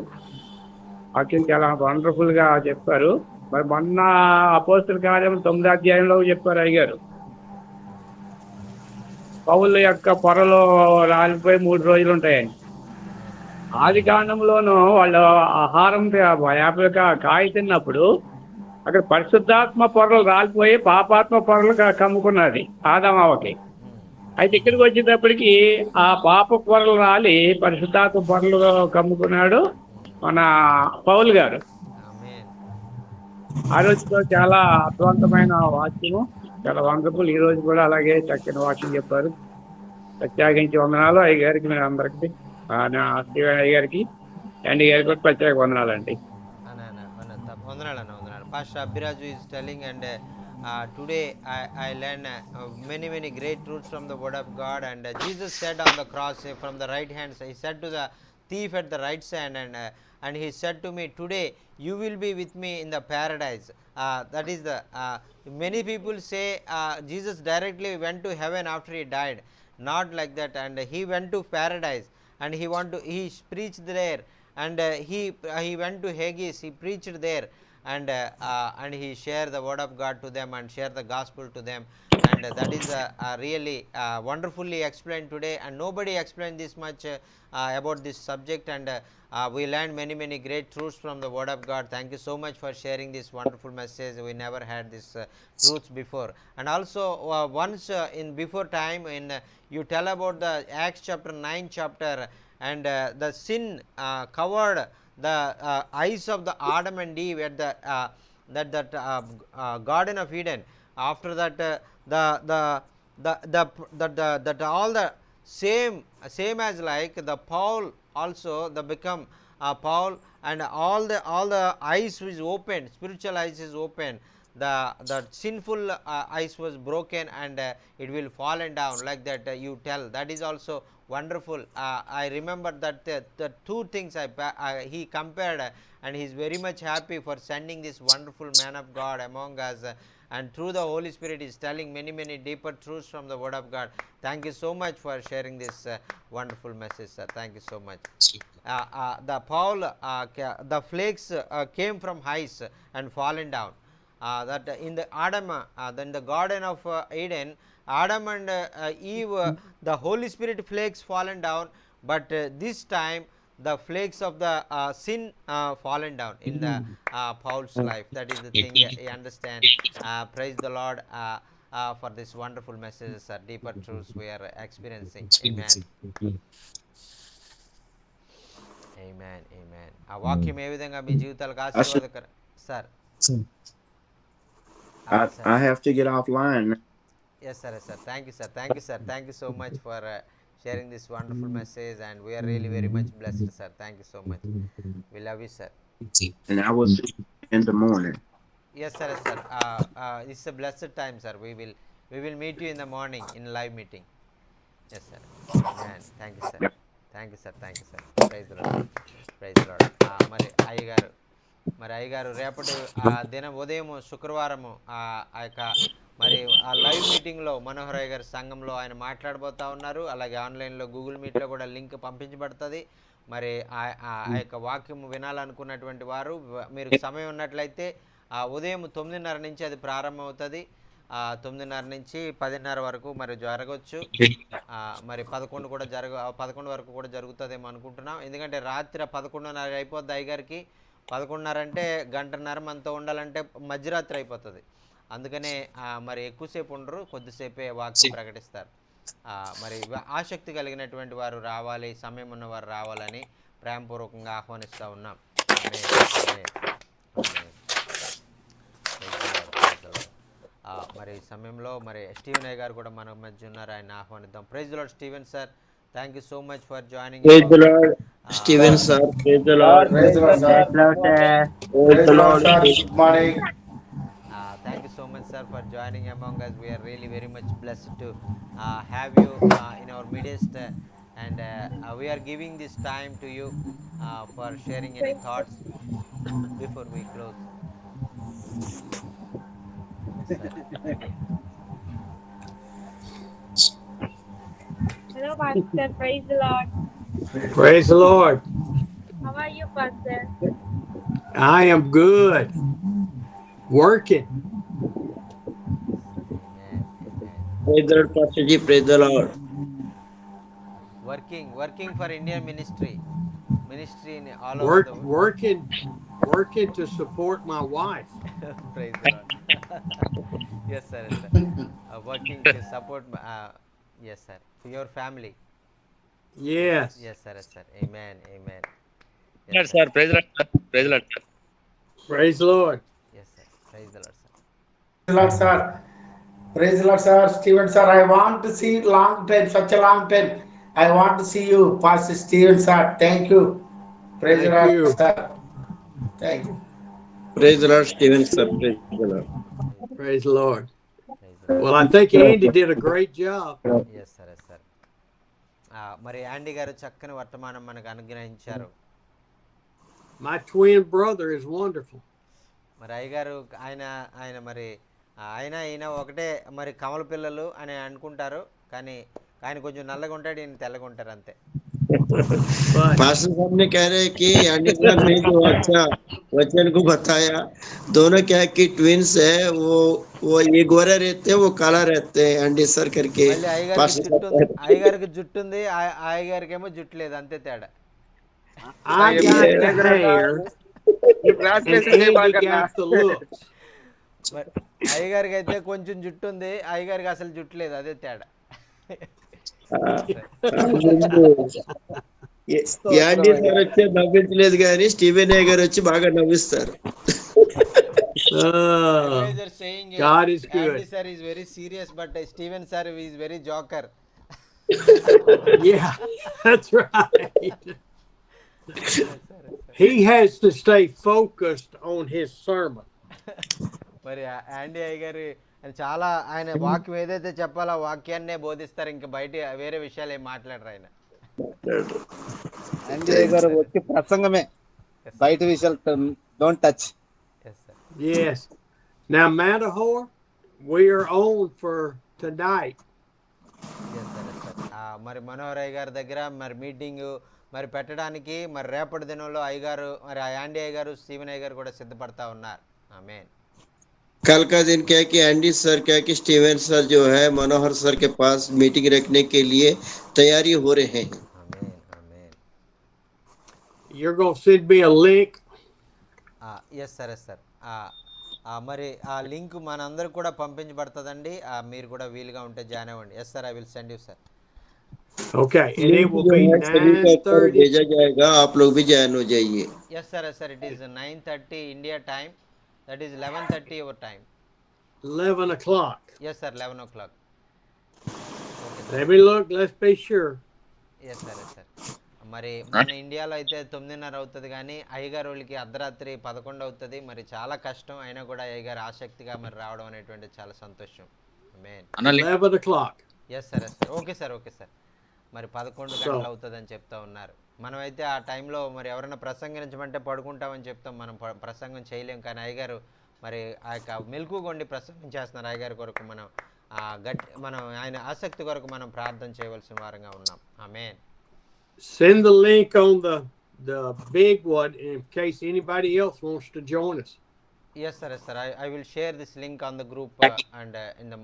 వాక్యం చాలా వండర్ఫుల్గా చెప్పారు. మరి మొన్న అపోస్తుల కార్యం 9వ అధ్యాయంలో చెప్పారు అయ్యారు, పౌలు యొక్క పొరలో రాలిపోయి 3 రోజులు ఉంటాయని. ఆది కాండంలోనూ వాళ్ళు ఆహారం యాపిల్ కాయ తిన్నప్పుడు అక్కడ పరిశుద్ధాత్మ పొరలు రాలిపోయి పాపాత్మ పొరలు కమ్ముకున్నది ఆదామావకి. అయితే ఇక్కడికి వచ్చేటప్పటికి ఆ పాప పొరలు రాలి పరిశుద్ధాత్మ పొరలు కమ్ముకున్నాడు మన పౌలు గారు. ఆ రోజుతో చాలా అర్థవంతమైన వాక్యము, చాలా వండర్ఫుల్. ఈ రోజు కూడా అలాగే చక్కని వాక్యం చెప్పారు. ప్రత్యేకించి వందనాలు అయ్యగారికి, మీరు అందరికి, శ్రీవాణి అయ్యగారికి, అండి గారికి కూడా ప్రత్యేక వందనాలండి. వందనాలు. Pastor Abhiraju is telling, and today I learn many great truths from the Word of God. And Jesus said on the cross, from the right hand, he said to the thief at the right side, and he said to me, today you will be with me in the paradise. That is the many people say Jesus directly went to heaven after he died. Not like that. And he went to paradise, and he preached there, and he went to Haggis, he preached there, and he shared the Word of God to them and share the gospel to them. And that is really wonderfully explained today, and nobody explained this much about this subject. And we learned many great truths from the Word of God. Thank you so much for sharing this wonderful message. We never had this truths before. And also once in before time, in you tell about the Acts chapter 9 chapter, and the sin covered the eyes of the Adam and Eve at the Garden of Eden. After that, that all the same as like the Paul also the become Paul, and all the eyes is opened, spiritual eyes is open. The sinful eyes was broken, and it will fallen down like that. You tell that is also wonderful. I remember that the two things he compared, and he is very much happy for sending this wonderful man of God among us. And through the Holy Spirit is telling many deeper truths from the Word of God. Thank you so much for sharing this wonderful message, sir. Thank you so much. The flakes came from heights and fallen down. That in the then the Garden of Eden, Adam and Eve, the Holy Spirit flakes fallen down, but this time the flakes of the sin fallen down in the Paul's life. That is the thing you understand. Praise the Lord for this wonderful messages, deeper truths we are experiencing. Amen. Amen. Amen. ఆ వాక్యం ఏ విధంగా మీ జీవితాలకు I said, ఆశీర్వాదకర sir I have to get offline. Yes, sir. Yes, sir. Thank you, sir. Thank you, sir. Thank you so much for sharing this wonderful message, and we are really very much blessed, sir. Thank you so much. We love you, sir. And I will see you in the morning. Yes, sir. Yes, sir. It's a blessed time, sir. We will meet you in the morning in live meeting. Yes, sir. Amen. Thank you, sir. Yep. Thank you, sir. Thank you, sir. Praise the Lord. Praise the Lord. మరి అయ్యగారు రేపటి దినం ఉదయం శుక్రవారము ఆ యొక్క మరి ఆ లైవ్ మీటింగ్లో మనోహర్ అయ్య గారి సంఘంలో ఆయన మాట్లాడబోతా ఉన్నారు. అలాగే ఆన్లైన్లో గూగుల్ మీట్లో కూడా లింక్ పంపించబడుతుంది. మరి ఆ యొక్క వాక్యం వినాలనుకున్నటువంటి వారు మీరు సమయం ఉన్నట్లయితే ఉదయం 9:30 నుంచి అది ప్రారంభమవుతుంది. 9:30 నుంచి 10:30 వరకు మరి జరగవచ్చు. మరి 11 వరకు కూడా జరుగుతుందేమో అనుకుంటున్నాం. ఎందుకంటే రాత్రి 11:30 అయిపోద్ది అయ్యగారికి. 11:30 అంటే గంటన్నర మనతో ఉండాలంటే మధ్యరాత్రి అయిపోతుంది. అందుకనే మరి ఎక్కువసేపు ఉండరు, కొద్దిసేపే వాక్యం ప్రకటిస్తారు. మరి ఆసక్తి కలిగినటువంటి వారు రావాలి, సమయం ఉన్నవారు రావాలని ప్రేమపూర్వకంగా ఆహ్వానిస్తూ ఉన్నాం. మరి ఈ సమయంలో మరి స్టీవెన్ అయ్య గారు కూడా మన మధ్య ఉన్నారు, ఆయన ఆహ్వానిద్దాం. Praise the Lord Steven sir. Thank you so much for joining. Praise the Lord, Stephen sir. Praise the Lord. Praise the Lord, sir. Praise the Lord, sir. Good morning. Thank you so much, sir, for joining among us. We are really very much blessed to have you in our midst, and we are giving this time to you for sharing any thoughts before we close. Yes, sir. Hello, Pastor. Praise the Lord. Praise the Lord. How are you, Pastor? I am good. Working. Amen. Amen. Praise the Lord, Pastor Ji. Praise the Lord. Working for Indian ministry in all over the world. Working to support my wife. Praise the Lord. Yes, sir. Yes, sir. Working to support yes, sir, for your family. Yes. Yes, sir. Yes, sir. Amen. Amen. Yes, sir. Praise the Lord, sir. Praise the Lord, sir. Praise the Lord. Yes, sir. Praise the Lord, sir. Praise the Lord, sir. Praise the Lord, sir. Stephen, sir, I want to see long time, such a long time. I want to see you, Pastor Stephen, sir. Thank you. Praise the Thank Lord, you. sir. Thank you. Praise the Lord, Stephen sir. Praise the Lord. Praise the Lord. Praise the Lord. Well, I think Andy did a great job. Yes, sir. Yes, sir. మరి యాండీ గారు చక్కని వర్తమానం మనకు అనుగ్రహించారు. My twin brother is wonderful. మరి అయ్యగారు ఆయన మరి ఈయన ఒకటే మరి కమల పిల్లలు అని అనుకుంటారు, కానీ ఆయన కొంచెం నల్లగా ఉంటాడు, ఈయన తెల్లగా ఉంటారు అంతే. पास्टर साहब ने कह रहे कि एंडी साहब ने जो अच्छा वचन को बताया, दोनों क्या है कि ट्विंस है, वो ये गोरे रहते हैं, वो काला रहते हैं, एंडी सर करके మళ్ళీ पास्टर साहब कह रहे। అయ్యగారికి జుట్టు ఉంది, అయ్యగారికి ఏమో జుట్టు లేదు, అంతే తేడా. I got the hair and Andy got the looks. మరి అయ్యగారికి అయితే కొంచెం జుట్టు ఉంది, అయ్యగారికి అసలు జుట్టు లేదు, అదే తేడా. యాండీ సార్ వచ్చి నవ్వించలేదు కానీ స్టీవెన్ ఏ గారు వచ్చి బాగా నవ్విస్తారు. Everybody are saying God is Andy good. sir is very serious, but Steven sir is very joker. Yeah, that's right. Yes, sir, yes, sir. He has to stay focused on his sermon. మరి యాండీ అయ్య గారు చాలా ఆయన వాక్యం ఏదైతే చెప్పాలో ఆ వాక్యాన్నే బోధిస్తారు, ఇంకా బయట వేరే విషయాలు ఏం మాట్లాడరు ఆయన. యాండీ గారు వచ్చి ప్రసంగమే, బయట విషయాలు don't touch. Yes, sir. Yes. Now, Matterhorn, we are on for tonight. Yes, sir, yes, sir. మరి మనోహర్ అయ్య గారి దగ్గర మరి మీటింగ్ మరి పెట్టడానికి మరి రేపటి దినంలో అయ్యగారు మరి యాండీ అయ్య గారు స్టీవెన్ అయ్య గారు కూడా సిద్ధపడతా ఉన్నారు. ఆమేన్. कल का दिन क्या है कि एंडी सर क्या है कि स्टीवन सर जो है मनोहर सर के पास मीटिंग रखने के लिए तैयारी हो रहे हैं. Amen, amen. You're going to send me a link. Yes sir, yes sir. మరి ఆ లింక్ మనందరూ కూడా పంపించబడుతుందండి. మీరు కూడా వీలుగా ఉంటే జాయిన్ అవ్వండి. Yes sir, I will send you sir. Okay, and it will जो be है सभी को ऊपर 9:30. भेजा जाएगा, आप लोग भी ज्वाइन हो जाइए. Yes sir, yes sir. It is 9:30 India time, that is 11:30 your time. 11 o'clock. Yes sir, 11 o'clock. Okay Let me look. Let's be sure. Yes sir, yes sir. మరి మన ఇండియాలో అయితే 9:30 అవుతుంది, కానీ అయ్యగారు వాళ్ళకి అర్ధరాత్రి 11 అవుతుంది. మరి చాలా కష్టం, అయినా కూడా అయ్యగారు ఆసక్తిగా మరి రావడం అనేటువంటి చాలా సంతోషం. ఆమేన్. 11 o'clock. Yes sir, yes sir. Okay sir, okay sir. మరి 11 గంటలు అవుతుందని చెప్తా ఉన్నారు. మనమైతే ఆ టైంలో మరి ఎవరైనా ప్రసంగించమంటే పడుకుంటామని చెప్తాం, మనం ప్రసంగం చేయలేం. కానీ అయ్యగారు మరి ఆ యొక్క మెలకువగా ప్రసంగం చేస్తున్నారు. అయ్యగారి కొరకు మనం మనం ఆయన ఆసక్తి కొరకు మనం ప్రార్థన చేయవలసిన వారంగా ఉన్నాం. ఆమేన్. Send the link on the big one in case anybody else wants to join us. Yes sir, yes sir. I will share this link on the group and in the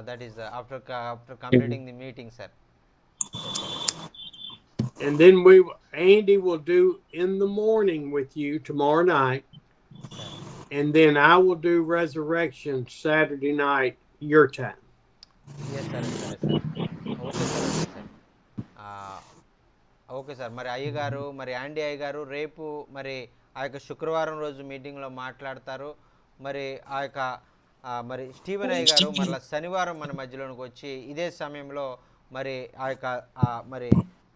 that is after completing the meeting, sir. And then Andy will do in the morning with you tomorrow night. And then I will do resurrection Saturday night, your time. Yes sir, yes sir, yes sir. Okay sir, okay sir. Okay sir. మరి అయ్యగారు మరి యాండీ అయ్యగారు రేపు మరి ఆ యొక్క శుక్రవారం రోజు మీటింగ్లో మాట్లాడతారు. మరి ఆ యొక్క మరి స్టీవెన్ అయ్య గారు మళ్ళీ శనివారం మన మధ్యలోనికి వచ్చి ఇదే సమయంలో మరి ఆ యొక్క మరి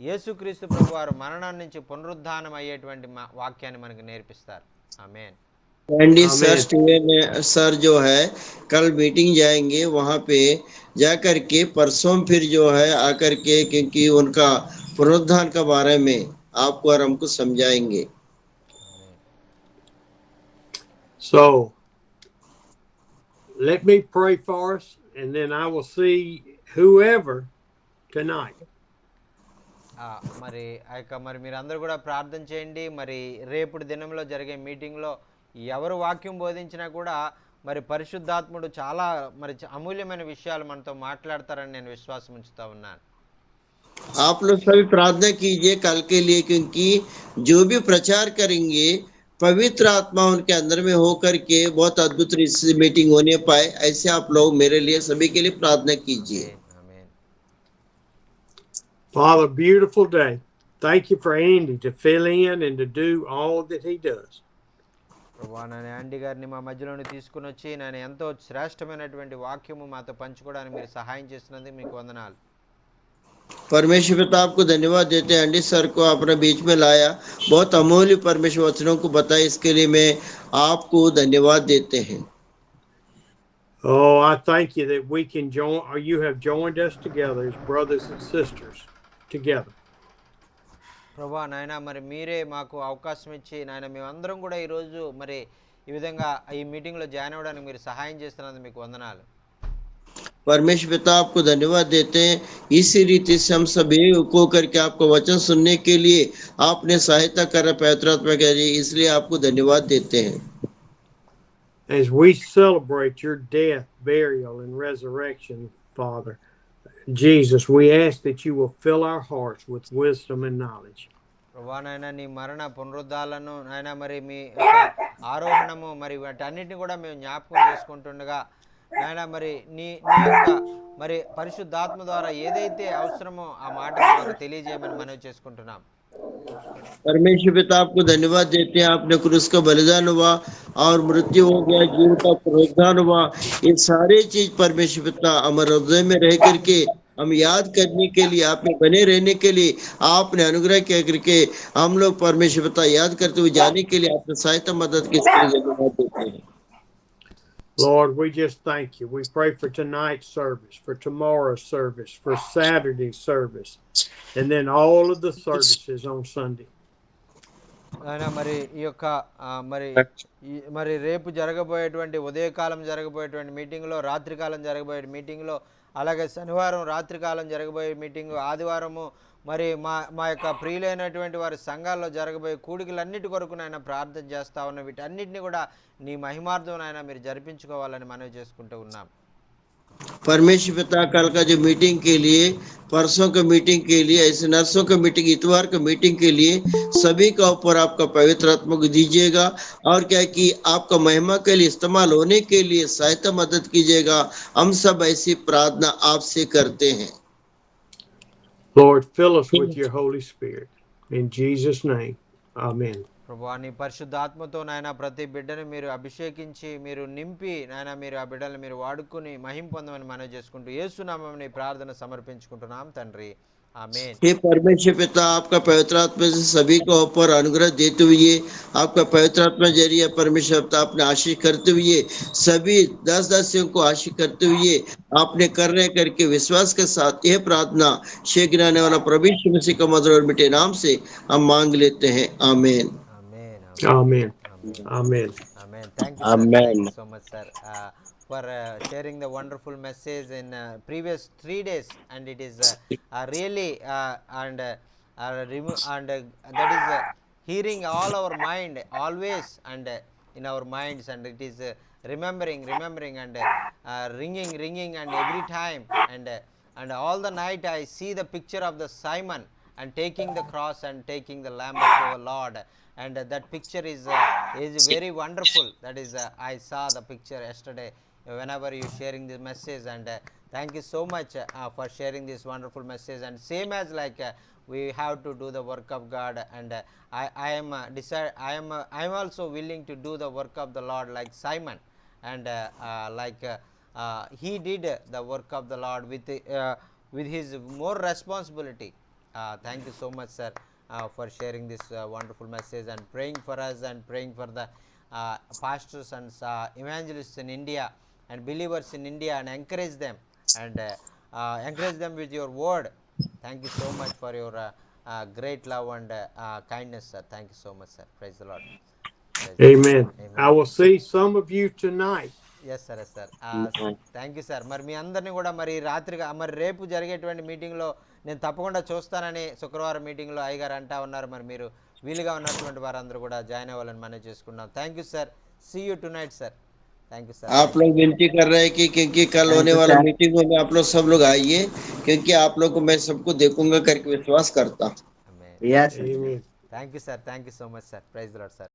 యేసుక్రీస్తు ప్రభు వారు మరణం నుంచి పునరుద్ధానం అయ్యేటువంటి వాక్యాన్ని మనకు నేర్పిస్తారు. ఆమేన్. एंडी सर स्टीवन सर जो है कल मीटिंग जाएंगे, वहां पे जाकर के परसों फिर जो है आकर के क्योंकि उनका पुनरुत्थान के बारे में आपको और हमको समझाएंगे. So let me pray for us, and then I will see whoever tonight. మరి ఆ యొక్క మరి మీరందరూ కూడా ప్రార్థన చేయండి. మరి రేపటి దినంలో జరిగే మీటింగ్లో ఎవరు వాక్యం బోధించినా కూడా మరి పరిశుద్ధాత్ముడు చాలా మరి అమూల్యమైన విషయాలు మనతో మాట్లాడతారని నేను విశ్వాసం ఉంచుతా ఉన్నాను. आप लोग सभी प्रार्थना कीजिए कल के लिए, क्योंकि जो भी प्रचार करेंगे पवित्र आत्मा उनके अंदर में होकर के बहुत अद्भुत मीटिंग होने पाए, ऐसे आप लोग मेरे लिए सभी के लिए प्रार्थना कीजिए. Father, beautiful day. Thank you for Andy to fill in and to do all that he does. ప్రభా, నేను యాండీ గారిని మా మధ్యలోని తీసుకుని వచ్చి నేను ఎంతో శ్రేష్టమైనటువంటి వాక్యము మాతో పంచుకోవడానికి మీరు సహాయం చేసినందుకు మీకు వందనాలు. परमेश्वर पिता आपको धन्यवाद देते हैं, एंडी सर को अपने बीच में लाया, बहुत अमूल्य परमेश्वर वचनों को बताया, इसके लिए मैं आपको धन्यवाद देते हैं. Oh, I thank you that we can join, or you have joined us together as brothers and sisters together. ప్రభా నాయన, మరి మీరే మాకు అవకాశం ఇచ్చి నాయన మేమందరం కూడా ఈరోజు మరి ఈ విధంగా ఈ మీటింగ్లో జాయిన్ అవ్వడానికి మీరు సహాయం చేస్తున్నందుకు మీకు వందనాలు. परमेश्वर पिता आपको धन्यवाद देते हैं, इसी रीति से हम सभी को करके आपका वचन सुनने के लिए आपने सहायता करा पवित्र आत्मा के जरिए, इसलिए आपको धन्यवाद देते हैं. As we celebrate your death, burial, and resurrection, Father Jesus, we ask that you will fill our hearts with wisdom and knowledge. ప్రభా నాయన, నీ మరణ పునరుద్ధాలను నాయన మరి మీ ఆరోహణము మరి వాటన్నిటిని కూడా మేము జ్ఞాపకం చేసుకుంటుండగా నాయన మరి నీ యొక్క మరి పరిశుద్ధాత్మ ద్వారా ఏదైతే అవసరమో ఆ మాటను మాకు తెలియజేయమని మనవి చేసుకుంటున్నాం. परमेश्वर पिता आपको धन्यवाद देते हैं, आपने क्रूस का बलिदान हुआ और मृत्यु हो गया, जीव का पुनरुद्धान हुआ। ये सारे चीज परमेश्वर पिता हमारे हृदय में रह करके हम याद करने के लिए, आप में बने रहने के लिए आपने अनुग्रह किया करके हम लोग परमेश्वर पिता याद करते हुए जाने के लिए आपने सहायता मदद की, इसके लिए धन्यवाद देते हैं। Lord, we just thank you. We pray for tonight's service, for tomorrow's service, for Saturday's service, and then all of the services on Sunday. ఆయన మరి ఈ యొక్క మరి రేపు జరగబోయేటువంటి ఉదయకాలం జరగబోయేటువంటి మీటింగ్లో, రాత్రికాలం జరగబోయే మీటింగ్లో, అలాగే శనివారం రాత్రికాలం జరగబోయే మీటింగు, ఆదివారము మరి మా యొక్క ప్రియులైనటువంటి వారి సంఘాల్లో జరగబోయే కూడికలన్నిటి కొరకు నాయన ప్రార్థన చేస్తా ఉన్న వీటన్నిటిని కూడా నీ మహిమార్థం నాయన మీరు జరిపించుకోవాలని మనవి చేసుకుంటూ ఉన్నాం. परमेश्वर पिता कल का जो मीटिंग के लिए, परसों का मीटिंग के लिए, ऐसे नर्सों का मीटिंग, इतवार का मीटिंग के लिए सभी का ऊपर आपका पवित्र आत्मा को दीजिएगा और क्या कि आपका महिमा के लिए इस्तेमाल होने के लिए सहायता मदद कीजिएगा। हम सब ऐसी प्रार्थना आपसे करते हैं। Lord, fill us with your Holy Spirit. In Jesus' name, amen. ప్రభువా నీ పరిశుద్ధాత్మతో నాయన ప్రతి బిడ్డను మీరు అభిషేకించి మీరు నింపి నాయన మీరు ఆ బిడ్డలను మీరు వాడుకుని మహిమ పొందమని మనవి చేసుకుంటూ యేసునామమున ఈ ప్రార్థన సమర్పించుకుంటున్నాం తండ్రి, ఆమేన్. हे परमेश्वर पिता, आपका पवित्र आत्मा से सभी को ऊपर अनुग्रह देते हुए आपका पवित्र आत्मा जरिए परमेश्वर पिता आपने आशीष करते हुए सभी 10 दासियों को आशीष करते हुए आपने कर रहे करके विश्वास के साथ यह प्रार्थना शीघ्र आने वाला प्रभु यीशु मसीह का मधुर और मीठे नाम से हम मांग लेते हैं, आमीन। Amen. Amen. Amen. Amen. Thank you, sir. Thank you so much, sir, for sharing the wonderful message in previous 3 days, and it is really that is hearing all our mind always and in our minds, and it is remembering and ringing and every time and all the night I see the picture of the Simon and taking the cross and taking the lamb of our Lord, and that picture is very wonderful. That is I saw the picture yesterday whenever you sharing this message, and thank you so much for sharing this wonderful message. And same as like we have to do the work of God, and I am also willing to do the work of the Lord like Simon, and he did the work of the Lord with his more responsibility. Thank you so much, sir, for sharing this wonderful message and praying for us and praying for the pastors and evangelists in India and believers in India, and encourage them with your word. Thank you so much for your great love and kindness, sir. Thank you so much, sir. Praise the Lord. Amen. I will see some of you tonight. Yes sir, yes sir. Thank you sir. మరి మీ అందరినీ కూడా మరి రాత్రిగా మరి రేపు జరిగేటువంటి మీటింగ్లో నేను తప్పకుండా చూస్తానని శుక్రవారం మీటింగ్లో అయ్యగారు అంటా ఉన్నారు. మరి మీరు వీలుగా ఉన్నటువంటి వారందరూ కూడా జాయిన్ అవ్వాలని మనం చేసుకున్నాం. Thank you sir. See you tonight sir. Thank you sir. आप लोग विनती कर रहे हैं कि क्योंकि कल होने वाला मीटिंगों में आप लोग सब लोग आइए, क्योंकि आप लोग को मैं सबको देखूंगा करके विश्वास करता हूँ. Thank you sir. Thank you so much sir. Praise the Lord sir.